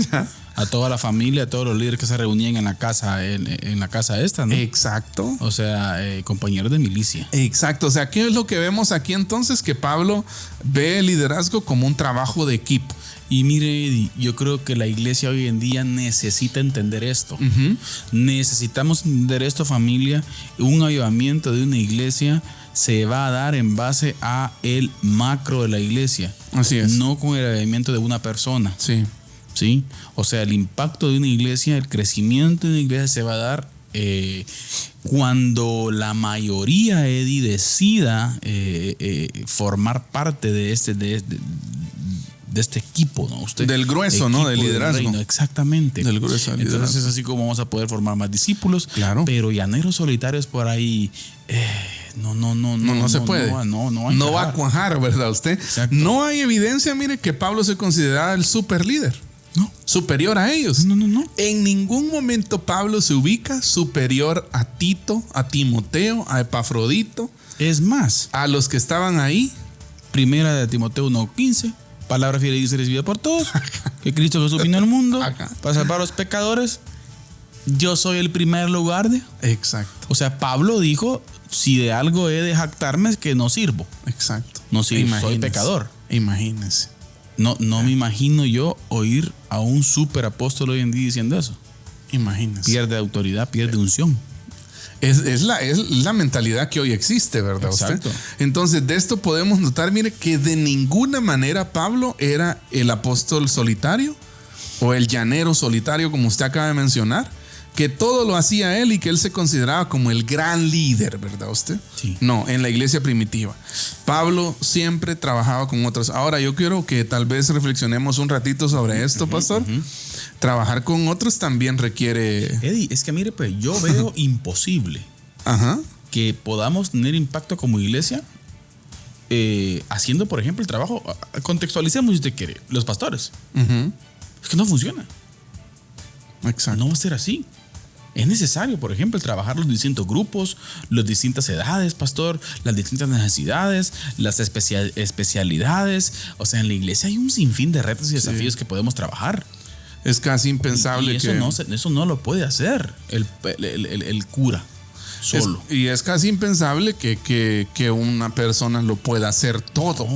Speaker 2: A toda la familia, a todos los líderes que se reunían en la casa, en la casa esta, ¿no?
Speaker 3: Exacto.
Speaker 2: O sea, compañeros de milicia.
Speaker 3: Exacto, o sea, ¿qué es lo que vemos aquí entonces? Que Pablo ve el liderazgo como un trabajo de equipo.
Speaker 2: Y mire, Eddie, yo creo que la iglesia hoy en día necesita entender esto. Necesitamos entender esto, familia. Un avivamiento de una iglesia se va a dar en base a el macro de la iglesia.
Speaker 3: Así es.
Speaker 2: No con el avivamiento de una persona.
Speaker 3: Sí.
Speaker 2: ¿Sí? O sea, el impacto de una iglesia, el crecimiento de una iglesia se va a dar cuando la mayoría, Eddie, decida formar parte de este equipo, ¿no? Usted,
Speaker 3: Del grueso, ¿no? Del liderazgo.
Speaker 2: reino, exactamente.
Speaker 3: Del grueso del liderazgo.
Speaker 2: Entonces es así como vamos a poder formar más discípulos.
Speaker 3: Claro.
Speaker 2: Pero llaneros solitarios por ahí,
Speaker 3: No se puede. No va a cuajar, ¿verdad usted?
Speaker 2: Exacto.
Speaker 3: No hay evidencia, mire, que Pablo se consideraba el super líder.
Speaker 2: No.
Speaker 3: Superior a ellos.
Speaker 2: No.
Speaker 3: En ningún momento Pablo se ubica superior a Tito, a Timoteo, a Epafrodito,
Speaker 2: Es más,
Speaker 3: a los que estaban ahí.
Speaker 2: Primera de Timoteo 1:15, palabra fiel y recibida por todos, que Cristo Jesús vino al mundo
Speaker 3: Ajá.
Speaker 2: para salvar a los pecadores. Yo soy el primer lugar de...
Speaker 3: Exacto,
Speaker 2: O sea, Pablo dijo, si de algo he de jactarme es que no sirvo.
Speaker 3: exacto.
Speaker 2: No sirvo, soy
Speaker 3: Imagínese.
Speaker 2: pecador.
Speaker 3: Imagínense.
Speaker 2: No me imagino yo oír a un super apóstol hoy en día diciendo eso.
Speaker 3: Imagínense.
Speaker 2: Pierde autoridad, pierde unción.
Speaker 3: Es la mentalidad que hoy existe, ¿verdad?
Speaker 2: Exacto.
Speaker 3: Usted? Entonces, de esto podemos notar, mire, que de ninguna manera Pablo era el apóstol solitario o el llanero solitario, como usted acaba de mencionar, que todo lo hacía él y que él se consideraba como el gran líder, ¿verdad usted?
Speaker 2: Sí.
Speaker 3: No, en la iglesia primitiva. Pablo siempre trabajaba con otros. Ahora, yo quiero que tal vez reflexionemos un ratito sobre esto, pastor. Trabajar con otros también requiere...
Speaker 2: Eddie, es que mire, pues yo veo imposible
Speaker 3: Ajá.
Speaker 2: que podamos tener impacto como iglesia haciendo, por ejemplo, el trabajo. Contextualicemos si usted quiere. Los pastores.
Speaker 3: Ujú.
Speaker 2: Es que no funciona.
Speaker 3: Exacto.
Speaker 2: No va a ser así. Es necesario, por ejemplo, el trabajar los distintos grupos, las distintas edades, pastor, las distintas necesidades, las especialidades. O sea, en la iglesia hay un sinfín de retos y desafíos que podemos trabajar.
Speaker 3: Es casi impensable
Speaker 2: Y eso,
Speaker 3: que...
Speaker 2: eso no lo puede hacer el cura solo.
Speaker 3: Es casi impensable que una persona lo pueda hacer todo.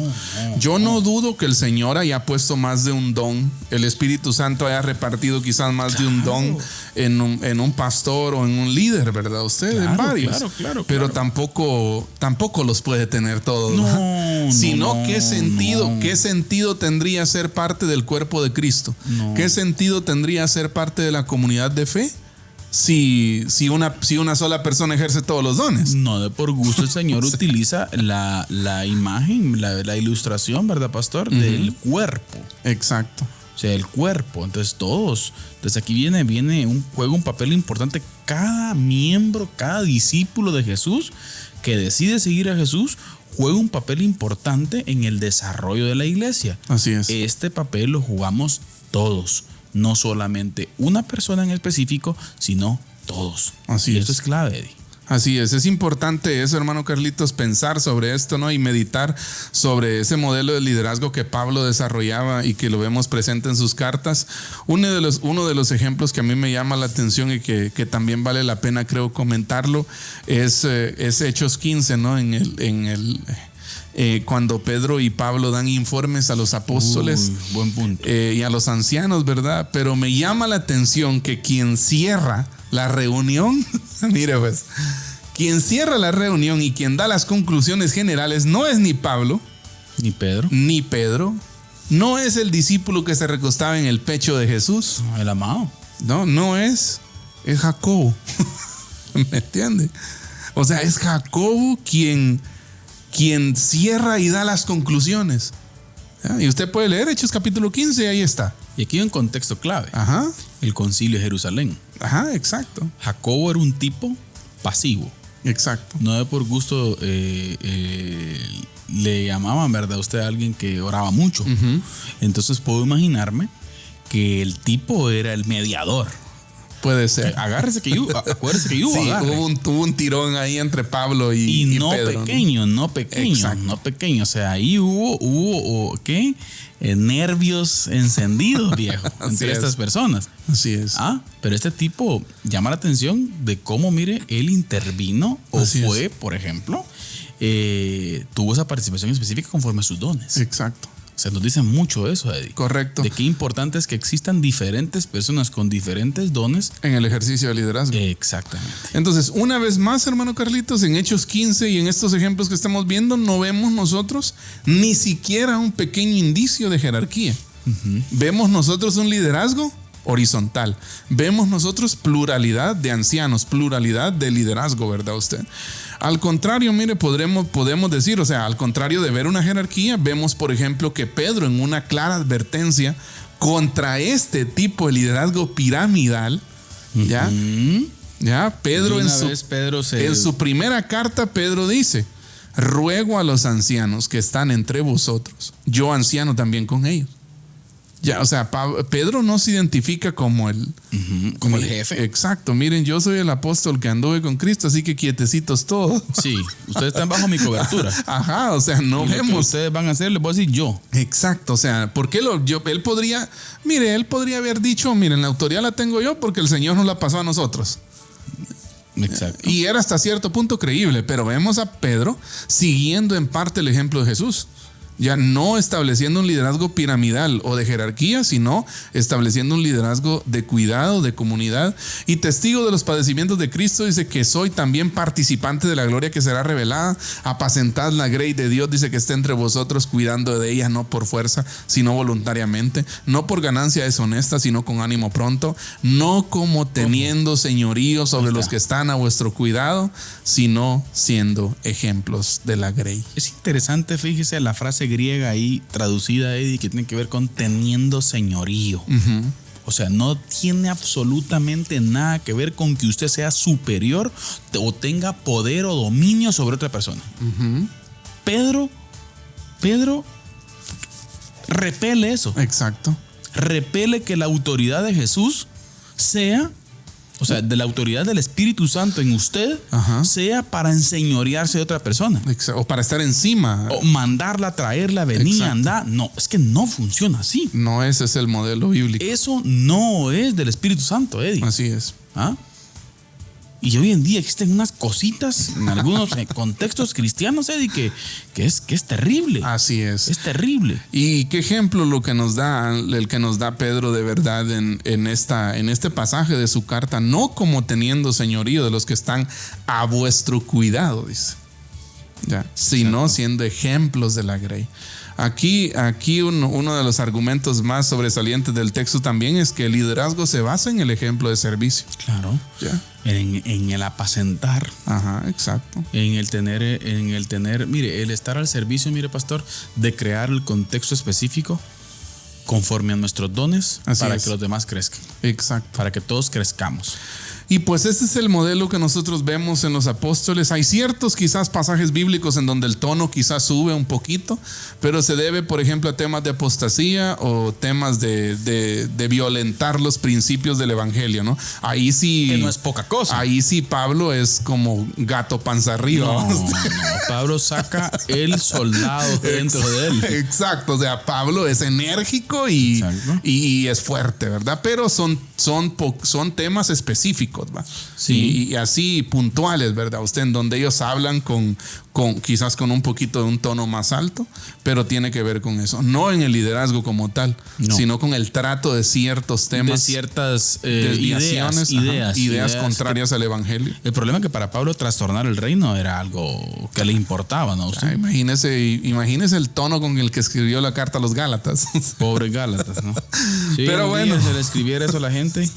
Speaker 3: Yo no dudo que el Señor haya puesto más de un don. El Espíritu Santo haya repartido quizás más de un don en un pastor o en un líder, ¿verdad? Usted, en varios.
Speaker 2: Claro.
Speaker 3: Pero tampoco los puede tener todos.
Speaker 2: No,
Speaker 3: Sino,
Speaker 2: no,
Speaker 3: ¿qué sentido?
Speaker 2: no.
Speaker 3: ¿Qué sentido tendría ser parte del cuerpo de Cristo?
Speaker 2: No.
Speaker 3: ¿Qué sentido tendría ser parte de la comunidad de fe? Si una sola persona ejerce todos los dones.
Speaker 2: No, de por gusto el Señor utiliza la imagen, la ilustración, ¿verdad, pastor? Del cuerpo.
Speaker 3: Exacto.
Speaker 2: O sea, el cuerpo. Entonces todos. Entonces aquí juega un papel importante cada miembro, cada discípulo de Jesús que decide seguir a Jesús, juega un papel importante en el desarrollo de la iglesia.
Speaker 3: Así es.
Speaker 2: Este papel lo jugamos todos, no solamente una persona en específico, sino todos.
Speaker 3: Así
Speaker 2: y
Speaker 3: es.
Speaker 2: esto es clave, Eddie.
Speaker 3: Así es importante eso, hermano Carlitos, pensar sobre esto, ¿no? Y meditar sobre ese modelo de liderazgo que Pablo desarrollaba y que lo vemos presente en sus cartas. Uno de los ejemplos que a mí me llama la atención y que también vale la pena, creo, comentarlo, es Hechos 15, ¿no? Cuando Pedro y Pablo dan informes a los apóstoles.
Speaker 2: Buen punto.
Speaker 3: Y a los ancianos, ¿verdad? Pero me llama la atención que quien cierra la reunión, mire pues, quien cierra la reunión y quien da las conclusiones generales no es ni Pablo,
Speaker 2: ni Pedro,
Speaker 3: no es el discípulo que se recostaba en el pecho de Jesús,
Speaker 2: el amado.
Speaker 3: No es Jacobo. ¿Me entiende? O sea, es Jacobo quien cierra y da las conclusiones. ¿Ya? Y usted puede leer Hechos capítulo 15, ahí está.
Speaker 2: Y aquí hay un contexto clave.
Speaker 3: Ajá.
Speaker 2: El concilio de Jerusalén.
Speaker 3: Ajá, exacto.
Speaker 2: Jacobo era un tipo pasivo.
Speaker 3: Exacto.
Speaker 2: No de por gusto le llamaban, ¿verdad? Usted a alguien que oraba mucho.
Speaker 3: Uh-huh.
Speaker 2: Entonces puedo imaginarme que el tipo era el mediador.
Speaker 3: Puede ser.
Speaker 2: Acuérdese que hubo
Speaker 3: sí,
Speaker 2: agarre.
Speaker 3: Hubo un tirón ahí entre Pablo y
Speaker 2: no
Speaker 3: Pedro,
Speaker 2: pequeño,
Speaker 3: ¿no?
Speaker 2: no pequeño,
Speaker 3: Exacto.
Speaker 2: no pequeño. O sea, ahí hubo ¿qué? Nervios encendidos, viejo, entre estas personas.
Speaker 3: Así es.
Speaker 2: Pero este tipo llama la atención de cómo, mire, él intervino por ejemplo, tuvo esa participación específica conforme a sus dones.
Speaker 3: Exacto.
Speaker 2: O sea, nos dicen mucho eso, Eddie.
Speaker 3: Correcto.
Speaker 2: De qué importante es que existan diferentes personas con diferentes dones
Speaker 3: en el ejercicio de liderazgo.
Speaker 2: Exactamente.
Speaker 3: Entonces, una vez más, hermano Carlitos, en Hechos 15 y en estos ejemplos que estamos viendo, no vemos nosotros ni siquiera un pequeño indicio de jerarquía. Uh-huh. Vemos nosotros un liderazgo horizontal. Vemos nosotros pluralidad de ancianos, pluralidad de liderazgo, ¿verdad usted? Al contrario, mire, podemos decir, o sea, al contrario de ver una jerarquía, vemos, por ejemplo, que Pedro, en una clara advertencia contra este tipo de liderazgo piramidal, ¿ya? Uh-huh. Ya, Pedro en su primera carta, Pedro dice: ruego a los ancianos que están entre vosotros, yo anciano también con ellos. Ya, o sea, Pedro no se identifica como el
Speaker 2: jefe.
Speaker 3: Exacto. Miren, yo soy el apóstol que anduve con Cristo, así que quietecitos todos.
Speaker 2: Sí, ustedes están bajo mi cobertura.
Speaker 3: Ajá, o sea, no vemos.
Speaker 2: Lo que ustedes van a hacer, les voy a decir yo.
Speaker 3: Exacto, o sea, ¿por qué él podría haber dicho, miren, la autoridad la tengo yo porque el Señor nos la pasó a nosotros.
Speaker 2: Exacto.
Speaker 3: Y era hasta cierto punto creíble, pero vemos a Pedro siguiendo en parte el ejemplo de Jesús. Ya no estableciendo un liderazgo piramidal o de jerarquía, sino estableciendo un liderazgo de cuidado, de comunidad y testigo de los padecimientos de Cristo. Dice que soy también participante de la gloria que será revelada. Apacentad la grey de Dios, dice que está entre vosotros, cuidando de ella, no por fuerza, sino voluntariamente, no por ganancia deshonesta, sino con ánimo pronto, no como teniendo señorío sobre los que están a vuestro cuidado, sino siendo ejemplos de la grey.
Speaker 2: Es interesante, fíjese la frase griega ahí traducida, Eddie, que tiene que ver con teniendo señorío. Uh-huh. O sea, no tiene absolutamente nada que ver con que usted sea superior o tenga poder o dominio sobre otra persona. Uh-huh. Pedro repele eso.
Speaker 3: Exacto.
Speaker 2: Repele que la autoridad de Jesús sea, o sea, de la autoridad del Espíritu Santo en usted, ajá, sea para enseñorearse de otra persona.
Speaker 3: O para estar encima.
Speaker 2: O mandarla, traerla, venir, andar. No, es que no funciona así.
Speaker 3: No, ese es el modelo bíblico.
Speaker 2: Eso no es del Espíritu Santo, Eddie.
Speaker 3: Así es.
Speaker 2: ¿Ah? Y hoy en día existen unas cositas en algunos contextos cristianos, Eddie, que es terrible.
Speaker 3: Así es.
Speaker 2: Es terrible.
Speaker 3: Y qué ejemplo el que nos da Pedro de verdad en este pasaje de su carta, no como teniendo señorío de los que están a vuestro cuidado, dice, ya, sino siendo ejemplos de la grey. Aquí uno de los argumentos más sobresalientes del texto también es que el liderazgo se basa en el ejemplo de servicio.
Speaker 2: Claro.
Speaker 3: ¿Ya?
Speaker 2: En el apacentar.
Speaker 3: Ajá, exacto.
Speaker 2: En el tener, mire, el estar al servicio, mire, pastor, de crear el contexto específico conforme a nuestros dones,
Speaker 3: Así
Speaker 2: para
Speaker 3: es.
Speaker 2: que los demás crezcan,
Speaker 3: Exacto.
Speaker 2: para que todos crezcamos.
Speaker 3: Y pues ese es el modelo que nosotros vemos en los apóstoles. Hay ciertos quizás pasajes bíblicos en donde el tono quizás sube un poquito, pero se debe, por ejemplo, a temas de apostasía o temas de violentar los principios del evangelio, ¿no? Ahí sí.
Speaker 2: Que no es poca cosa.
Speaker 3: Ahí sí Pablo es como gato panza arriba.
Speaker 2: No, Pablo saca el soldado dentro de él.
Speaker 3: Exacto, o sea, Pablo es enérgico y es fuerte, ¿verdad? Pero son temas específicos, ¿va?
Speaker 2: Sí.
Speaker 3: Y así puntuales, ¿verdad? Usted, en donde ellos hablan quizás con un poquito de un tono más alto, pero tiene que ver con eso. No en el liderazgo como tal, sino con el trato de ciertos temas.
Speaker 2: De ciertas
Speaker 3: desviaciones, ideas contrarias al evangelio.
Speaker 2: El problema es que para Pablo trastornar el reino era algo que le importaba, ¿no?
Speaker 3: Imagínese el tono con el que escribió la carta a los Gálatas.
Speaker 2: Pobres Gálatas, ¿no? Sí,
Speaker 3: pero bueno,
Speaker 2: se le escribiera eso a la gente,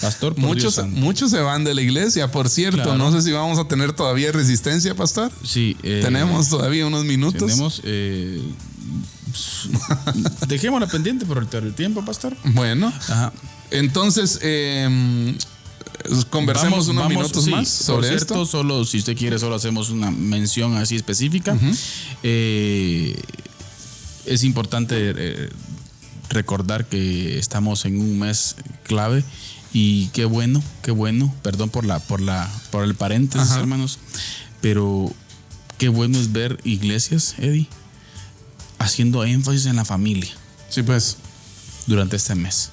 Speaker 2: pastor, por Dios santo.
Speaker 3: Muchos se van de la iglesia, por cierto.
Speaker 2: Claro.
Speaker 3: No sé si vamos a tener todavía resistencia, pastor.
Speaker 2: Sí.
Speaker 3: Tenemos todavía unos minutos.
Speaker 2: Dejémosla pendiente por el tiempo, pastor.
Speaker 3: Bueno,
Speaker 2: Ajá.
Speaker 3: Entonces conversemos unos minutos más sobre
Speaker 2: por cierto,
Speaker 3: esto.
Speaker 2: Solo, si usted quiere, solo hacemos una mención así específica. Es importante recordar que estamos en un mes clave y qué bueno, perdón por el paréntesis,
Speaker 3: Ajá.
Speaker 2: hermanos, pero qué bueno es ver iglesias, Eddie, haciendo énfasis en la familia.
Speaker 3: Sí, pues.
Speaker 2: Durante este mes.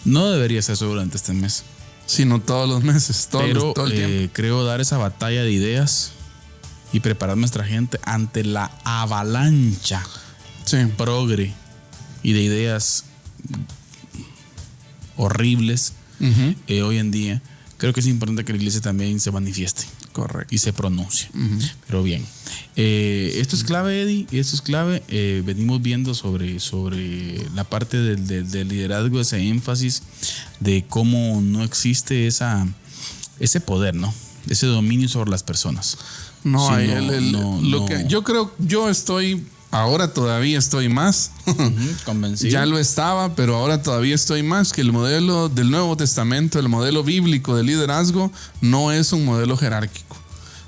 Speaker 2: No debería ser eso durante este mes.
Speaker 3: Sino todos los meses, todo el tiempo.
Speaker 2: Creo dar esa batalla de ideas y preparar a nuestra gente ante la avalancha progre y de ideas horribles hoy en día. Creo que es importante que la iglesia también se manifieste.
Speaker 3: Correcto.
Speaker 2: Y se pronuncie. Pero bien, esto es clave, Eddie, esto es clave. Venimos viendo sobre la parte del liderazgo, ese énfasis de cómo no existe ese poder, ¿no? Ese dominio sobre las personas.
Speaker 3: Ahora todavía estoy más.
Speaker 2: Convencido.
Speaker 3: Ya lo estaba, pero ahora todavía estoy más, que el modelo del Nuevo Testamento, el modelo bíblico de liderazgo, no es un modelo jerárquico.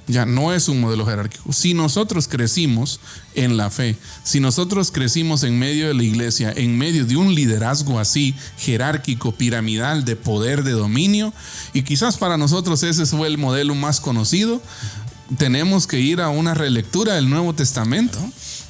Speaker 3: Ya no es un modelo jerárquico. Si nosotros crecimos en la fe, si nosotros crecimos en medio de la iglesia, en medio de un liderazgo así, jerárquico, piramidal, de poder, de dominio, y quizás para nosotros ese fue el modelo más conocido, tenemos que ir a una relectura del Nuevo Testamento,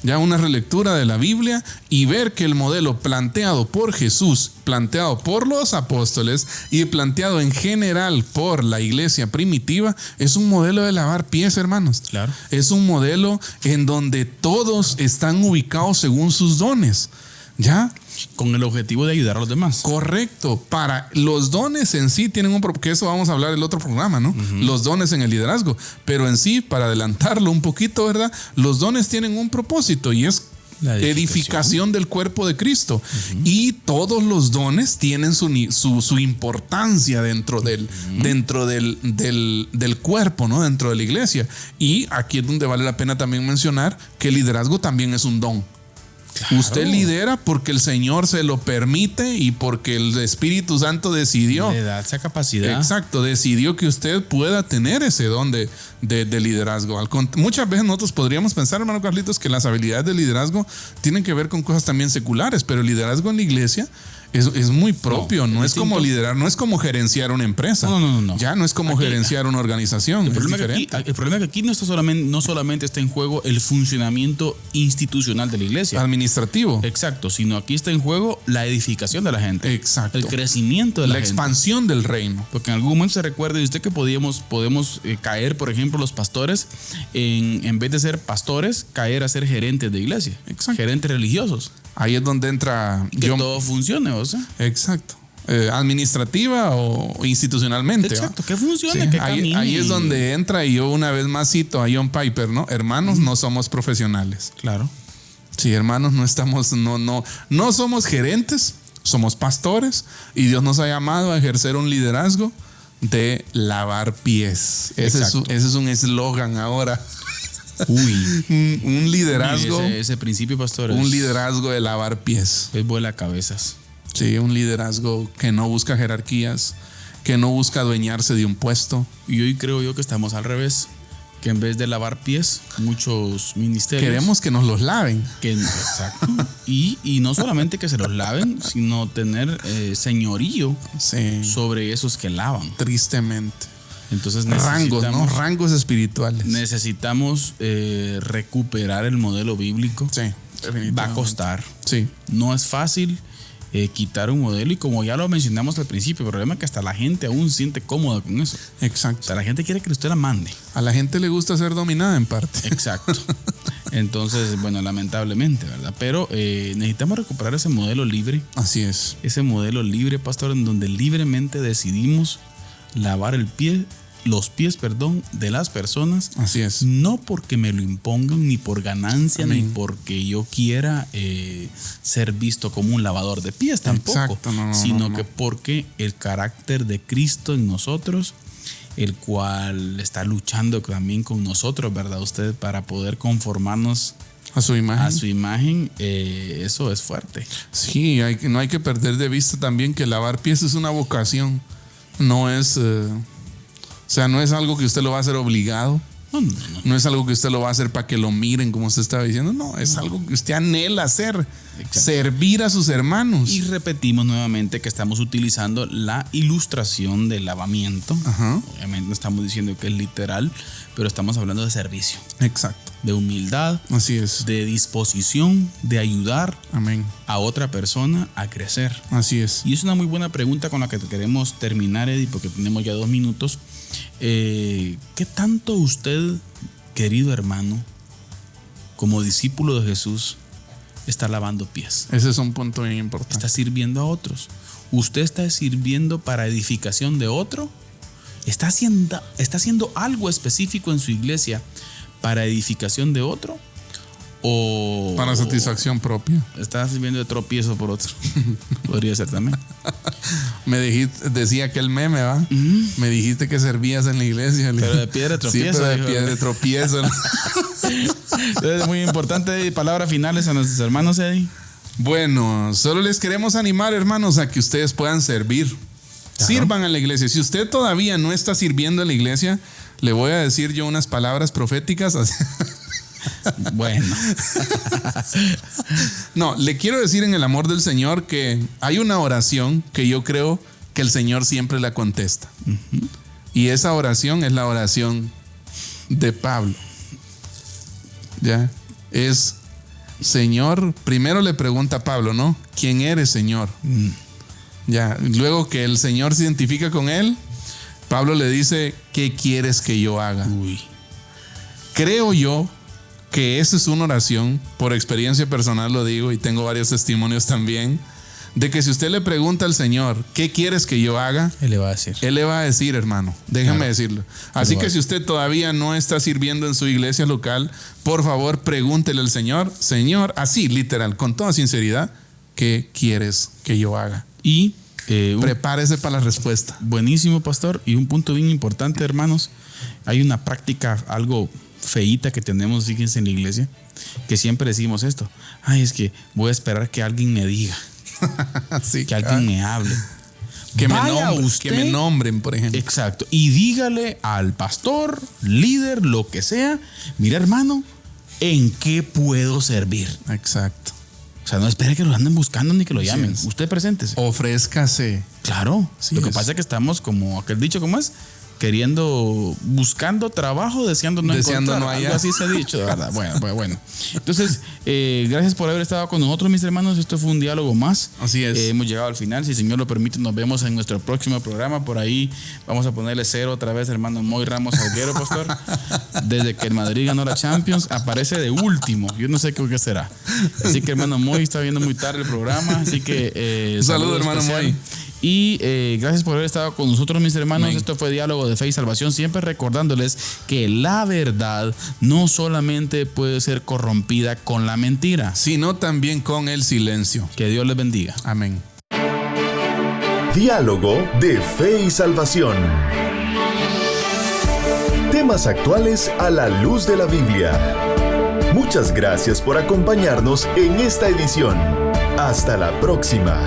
Speaker 3: ya una relectura de la Biblia, y ver que el modelo planteado por Jesús, planteado por los apóstoles y planteado en general por la iglesia primitiva, es un modelo de lavar pies, hermanos.
Speaker 2: Claro.
Speaker 3: Es un modelo en donde todos están ubicados según sus dones, ¿ya?
Speaker 2: Con el objetivo de ayudar a los demás.
Speaker 3: Correcto. Para los dones en sí tienen porque eso vamos a hablar en el otro programa, ¿no? Los dones en el liderazgo. Pero en sí, para adelantarlo un poquito, ¿verdad? Los dones tienen un propósito y es la edificación del cuerpo de Cristo. Y todos los dones tienen su importancia dentro del cuerpo, ¿no? Dentro de la iglesia. Y aquí es donde vale la pena también mencionar que el liderazgo también es un don. Claro. Usted lidera porque el Señor se lo permite y porque el Espíritu Santo decidió.
Speaker 2: Le da esa capacidad.
Speaker 3: Exacto, decidió que usted pueda tener ese don de liderazgo. Muchas veces nosotros podríamos pensar, hermano Carlitos, que las habilidades de liderazgo tienen que ver con cosas también seculares, pero el liderazgo en la iglesia es muy propio. No es como liderar, no es como gerenciar una empresa.
Speaker 2: No.
Speaker 3: Ya no es como gerenciar una organización.
Speaker 2: El problema es que aquí no solamente está en juego el funcionamiento institucional de la iglesia.
Speaker 3: Administrativo.
Speaker 2: Exacto, sino aquí está en juego la edificación de la gente.
Speaker 3: Exacto.
Speaker 2: El crecimiento de la gente.
Speaker 3: Expansión del reino.
Speaker 2: Porque en algún momento se recuerde de usted que podemos caer, por ejemplo, los pastores, en vez de ser pastores, caer a ser gerentes de iglesia.
Speaker 3: Exacto.
Speaker 2: Gerentes religiosos.
Speaker 3: Ahí es donde entra...
Speaker 2: todo funcione, o sea.
Speaker 3: Exacto. Administrativa o institucionalmente.
Speaker 2: Exacto, que funcione,
Speaker 3: sí,
Speaker 2: que
Speaker 3: camine. Ahí es donde entra, y yo una vez más cito a John Piper, ¿no? Hermanos, no somos profesionales.
Speaker 2: Claro.
Speaker 3: Sí, hermanos, no somos gerentes, somos pastores, y Dios nos ha llamado a ejercer un liderazgo de lavar pies. Ese es un eslogan ahora.
Speaker 2: Uy.
Speaker 3: Un liderazgo.
Speaker 2: Ese principio, pastor.
Speaker 3: Un liderazgo de lavar pies.
Speaker 2: Es vuela cabezas.
Speaker 3: Sí, un liderazgo que no busca jerarquías, que no busca adueñarse de un puesto.
Speaker 2: Y hoy creo yo que estamos al revés. Que en vez de lavar pies, muchos ministerios
Speaker 3: queremos que nos los laven.
Speaker 2: Exacto. Y no solamente que se los laven, sino tener señorío sobre esos que lavan.
Speaker 3: Tristemente.
Speaker 2: Entonces
Speaker 3: rangos, ¿no? Rangos espirituales.
Speaker 2: Necesitamos recuperar el modelo bíblico.
Speaker 3: Sí, definitivamente.
Speaker 2: Va a costar.
Speaker 3: Sí.
Speaker 2: No es fácil quitar un modelo, y como ya lo mencionamos al principio, el problema es que hasta la gente aún se siente cómoda con eso.
Speaker 3: Exacto.
Speaker 2: O sea, la gente quiere que usted la mande.
Speaker 3: A la gente le gusta ser dominada en parte.
Speaker 2: Exacto. Entonces, bueno, lamentablemente, ¿verdad? Pero necesitamos recuperar ese modelo libre.
Speaker 3: Así es.
Speaker 2: Ese modelo libre, pastor, en donde libremente decidimos lavar los pies de las personas.
Speaker 3: Así es.
Speaker 2: No porque me lo impongan, ni por ganancia,
Speaker 3: Amén.
Speaker 2: ni porque yo quiera ser visto como un lavador de pies tampoco.
Speaker 3: Exacto,
Speaker 2: sino que porque el carácter de Cristo en nosotros, el cual está luchando también con nosotros, ¿verdad? Usted, para poder conformarnos
Speaker 3: a su
Speaker 2: imagen, eso es fuerte.
Speaker 3: Sí, no hay que perder de vista también que lavar pies es una vocación. No es... O sea, no es algo que usted lo va a hacer obligado. No es algo que usted lo va a hacer para que lo miren, como usted estaba diciendo. No, es algo que usted anhela hacer. Exacto. Servir a sus hermanos.
Speaker 2: Y repetimos nuevamente que estamos utilizando la ilustración del lavamiento.
Speaker 3: Ajá.
Speaker 2: Obviamente no estamos diciendo que es literal, pero estamos hablando de servicio.
Speaker 3: Exacto.
Speaker 2: De humildad.
Speaker 3: Así es.
Speaker 2: De disposición de ayudar
Speaker 3: Amén.
Speaker 2: a otra persona a crecer.
Speaker 3: Así es.
Speaker 2: Y es una muy buena pregunta con la que queremos terminar, Eddie, porque tenemos ya 2 minutos. ¿Qué tanto usted, querido hermano, como discípulo de Jesús, está lavando pies?
Speaker 3: Ese es un punto bien importante.
Speaker 2: Está sirviendo a otros. ¿Usted está sirviendo para edificación de otro? ¿Está haciendo algo específico en su iglesia para edificación de otro? ¿O
Speaker 3: para satisfacción propia?
Speaker 2: ¿Está sirviendo de tropiezo por otro? Podría ser también.
Speaker 3: Decía aquel meme, ¿va? Me dijiste que servías en la iglesia.
Speaker 2: Pero de piedra de tropiezo.
Speaker 3: Sí, pero de piedra de tropiezo.
Speaker 2: Entonces, es muy importante. Palabras finales a nuestros hermanos, Eddie.
Speaker 3: Bueno, solo les queremos animar, hermanos, a que ustedes puedan servir. Claro. Sirvan a la iglesia. Si usted todavía no está sirviendo a la iglesia, le voy a decir yo unas palabras proféticas.
Speaker 2: Bueno.
Speaker 3: No, le quiero decir en el amor del Señor que hay una oración que yo creo que el Señor siempre la contesta. Uh-huh. Y esa oración es la oración de Pablo. ¿Ya? Es Señor, primero le pregunta a Pablo, ¿no? ¿Quién eres, Señor? Ya, luego que el Señor se identifica con él, Pablo le dice, ¿qué quieres que yo haga? Creo yo que esa es una oración, por experiencia personal lo digo y tengo varios testimonios también, de que si usted le pregunta al Señor, ¿qué quieres que yo haga?
Speaker 2: Él le va a decir.
Speaker 3: Él le va a decir, hermano, déjame decirlo. Así que si usted todavía no está sirviendo en su iglesia local, por favor pregúntele al Señor, Señor, así literal, con toda sinceridad, ¿qué quieres que yo haga?
Speaker 2: Y
Speaker 3: prepárese para la respuesta.
Speaker 2: Buenísimo, pastor. Y un punto bien importante, hermanos, hay una práctica algo feíta que tenemos, fíjense, en la iglesia, que siempre decimos esto: ay, es que voy a esperar que alguien me diga,
Speaker 3: sí,
Speaker 2: que alguien me hable,
Speaker 3: que me nombren, por ejemplo.
Speaker 2: Exacto. Y dígale al pastor, líder, lo que sea, mira, hermano, ¿en qué puedo servir?
Speaker 3: Exacto.
Speaker 2: O sea, no espere que lo anden buscando ni que lo llamen.
Speaker 3: Sí,
Speaker 2: usted preséntese.
Speaker 3: Ofrézcase.
Speaker 2: Claro.
Speaker 3: Sí,
Speaker 2: lo que pasa es que estamos, como aquel dicho, ¿cómo es? Buscando trabajo, deseando no encontrar. Algo así se ha dicho, de verdad. Bueno. Entonces, gracias por haber estado con nosotros, mis hermanos. Esto fue un diálogo más.
Speaker 3: Así es.
Speaker 2: Hemos llegado al final. Si el Señor lo permite, nos vemos en nuestro próximo programa. Por ahí vamos a ponerle 0 otra vez, hermano Moy Ramos Alguero, pastor. Desde que el Madrid ganó la Champions, aparece de último. Yo no sé qué será. Así que, hermano Moy, está viendo muy tarde el programa. Así que
Speaker 3: saludos, hermano Moy.
Speaker 2: Y gracias por haber estado con nosotros, mis hermanos.
Speaker 3: Amén.
Speaker 2: Esto fue Diálogo de Fe y Salvación, siempre recordándoles que la verdad no solamente puede ser corrompida con la mentira,
Speaker 3: sino también con el silencio.
Speaker 2: Que Dios les bendiga.
Speaker 3: Amén.
Speaker 1: Diálogo de Fe y Salvación. Te Temas actuales a la luz de la Biblia. Muchas gracias por acompañarnos en esta edición. Hasta la próxima.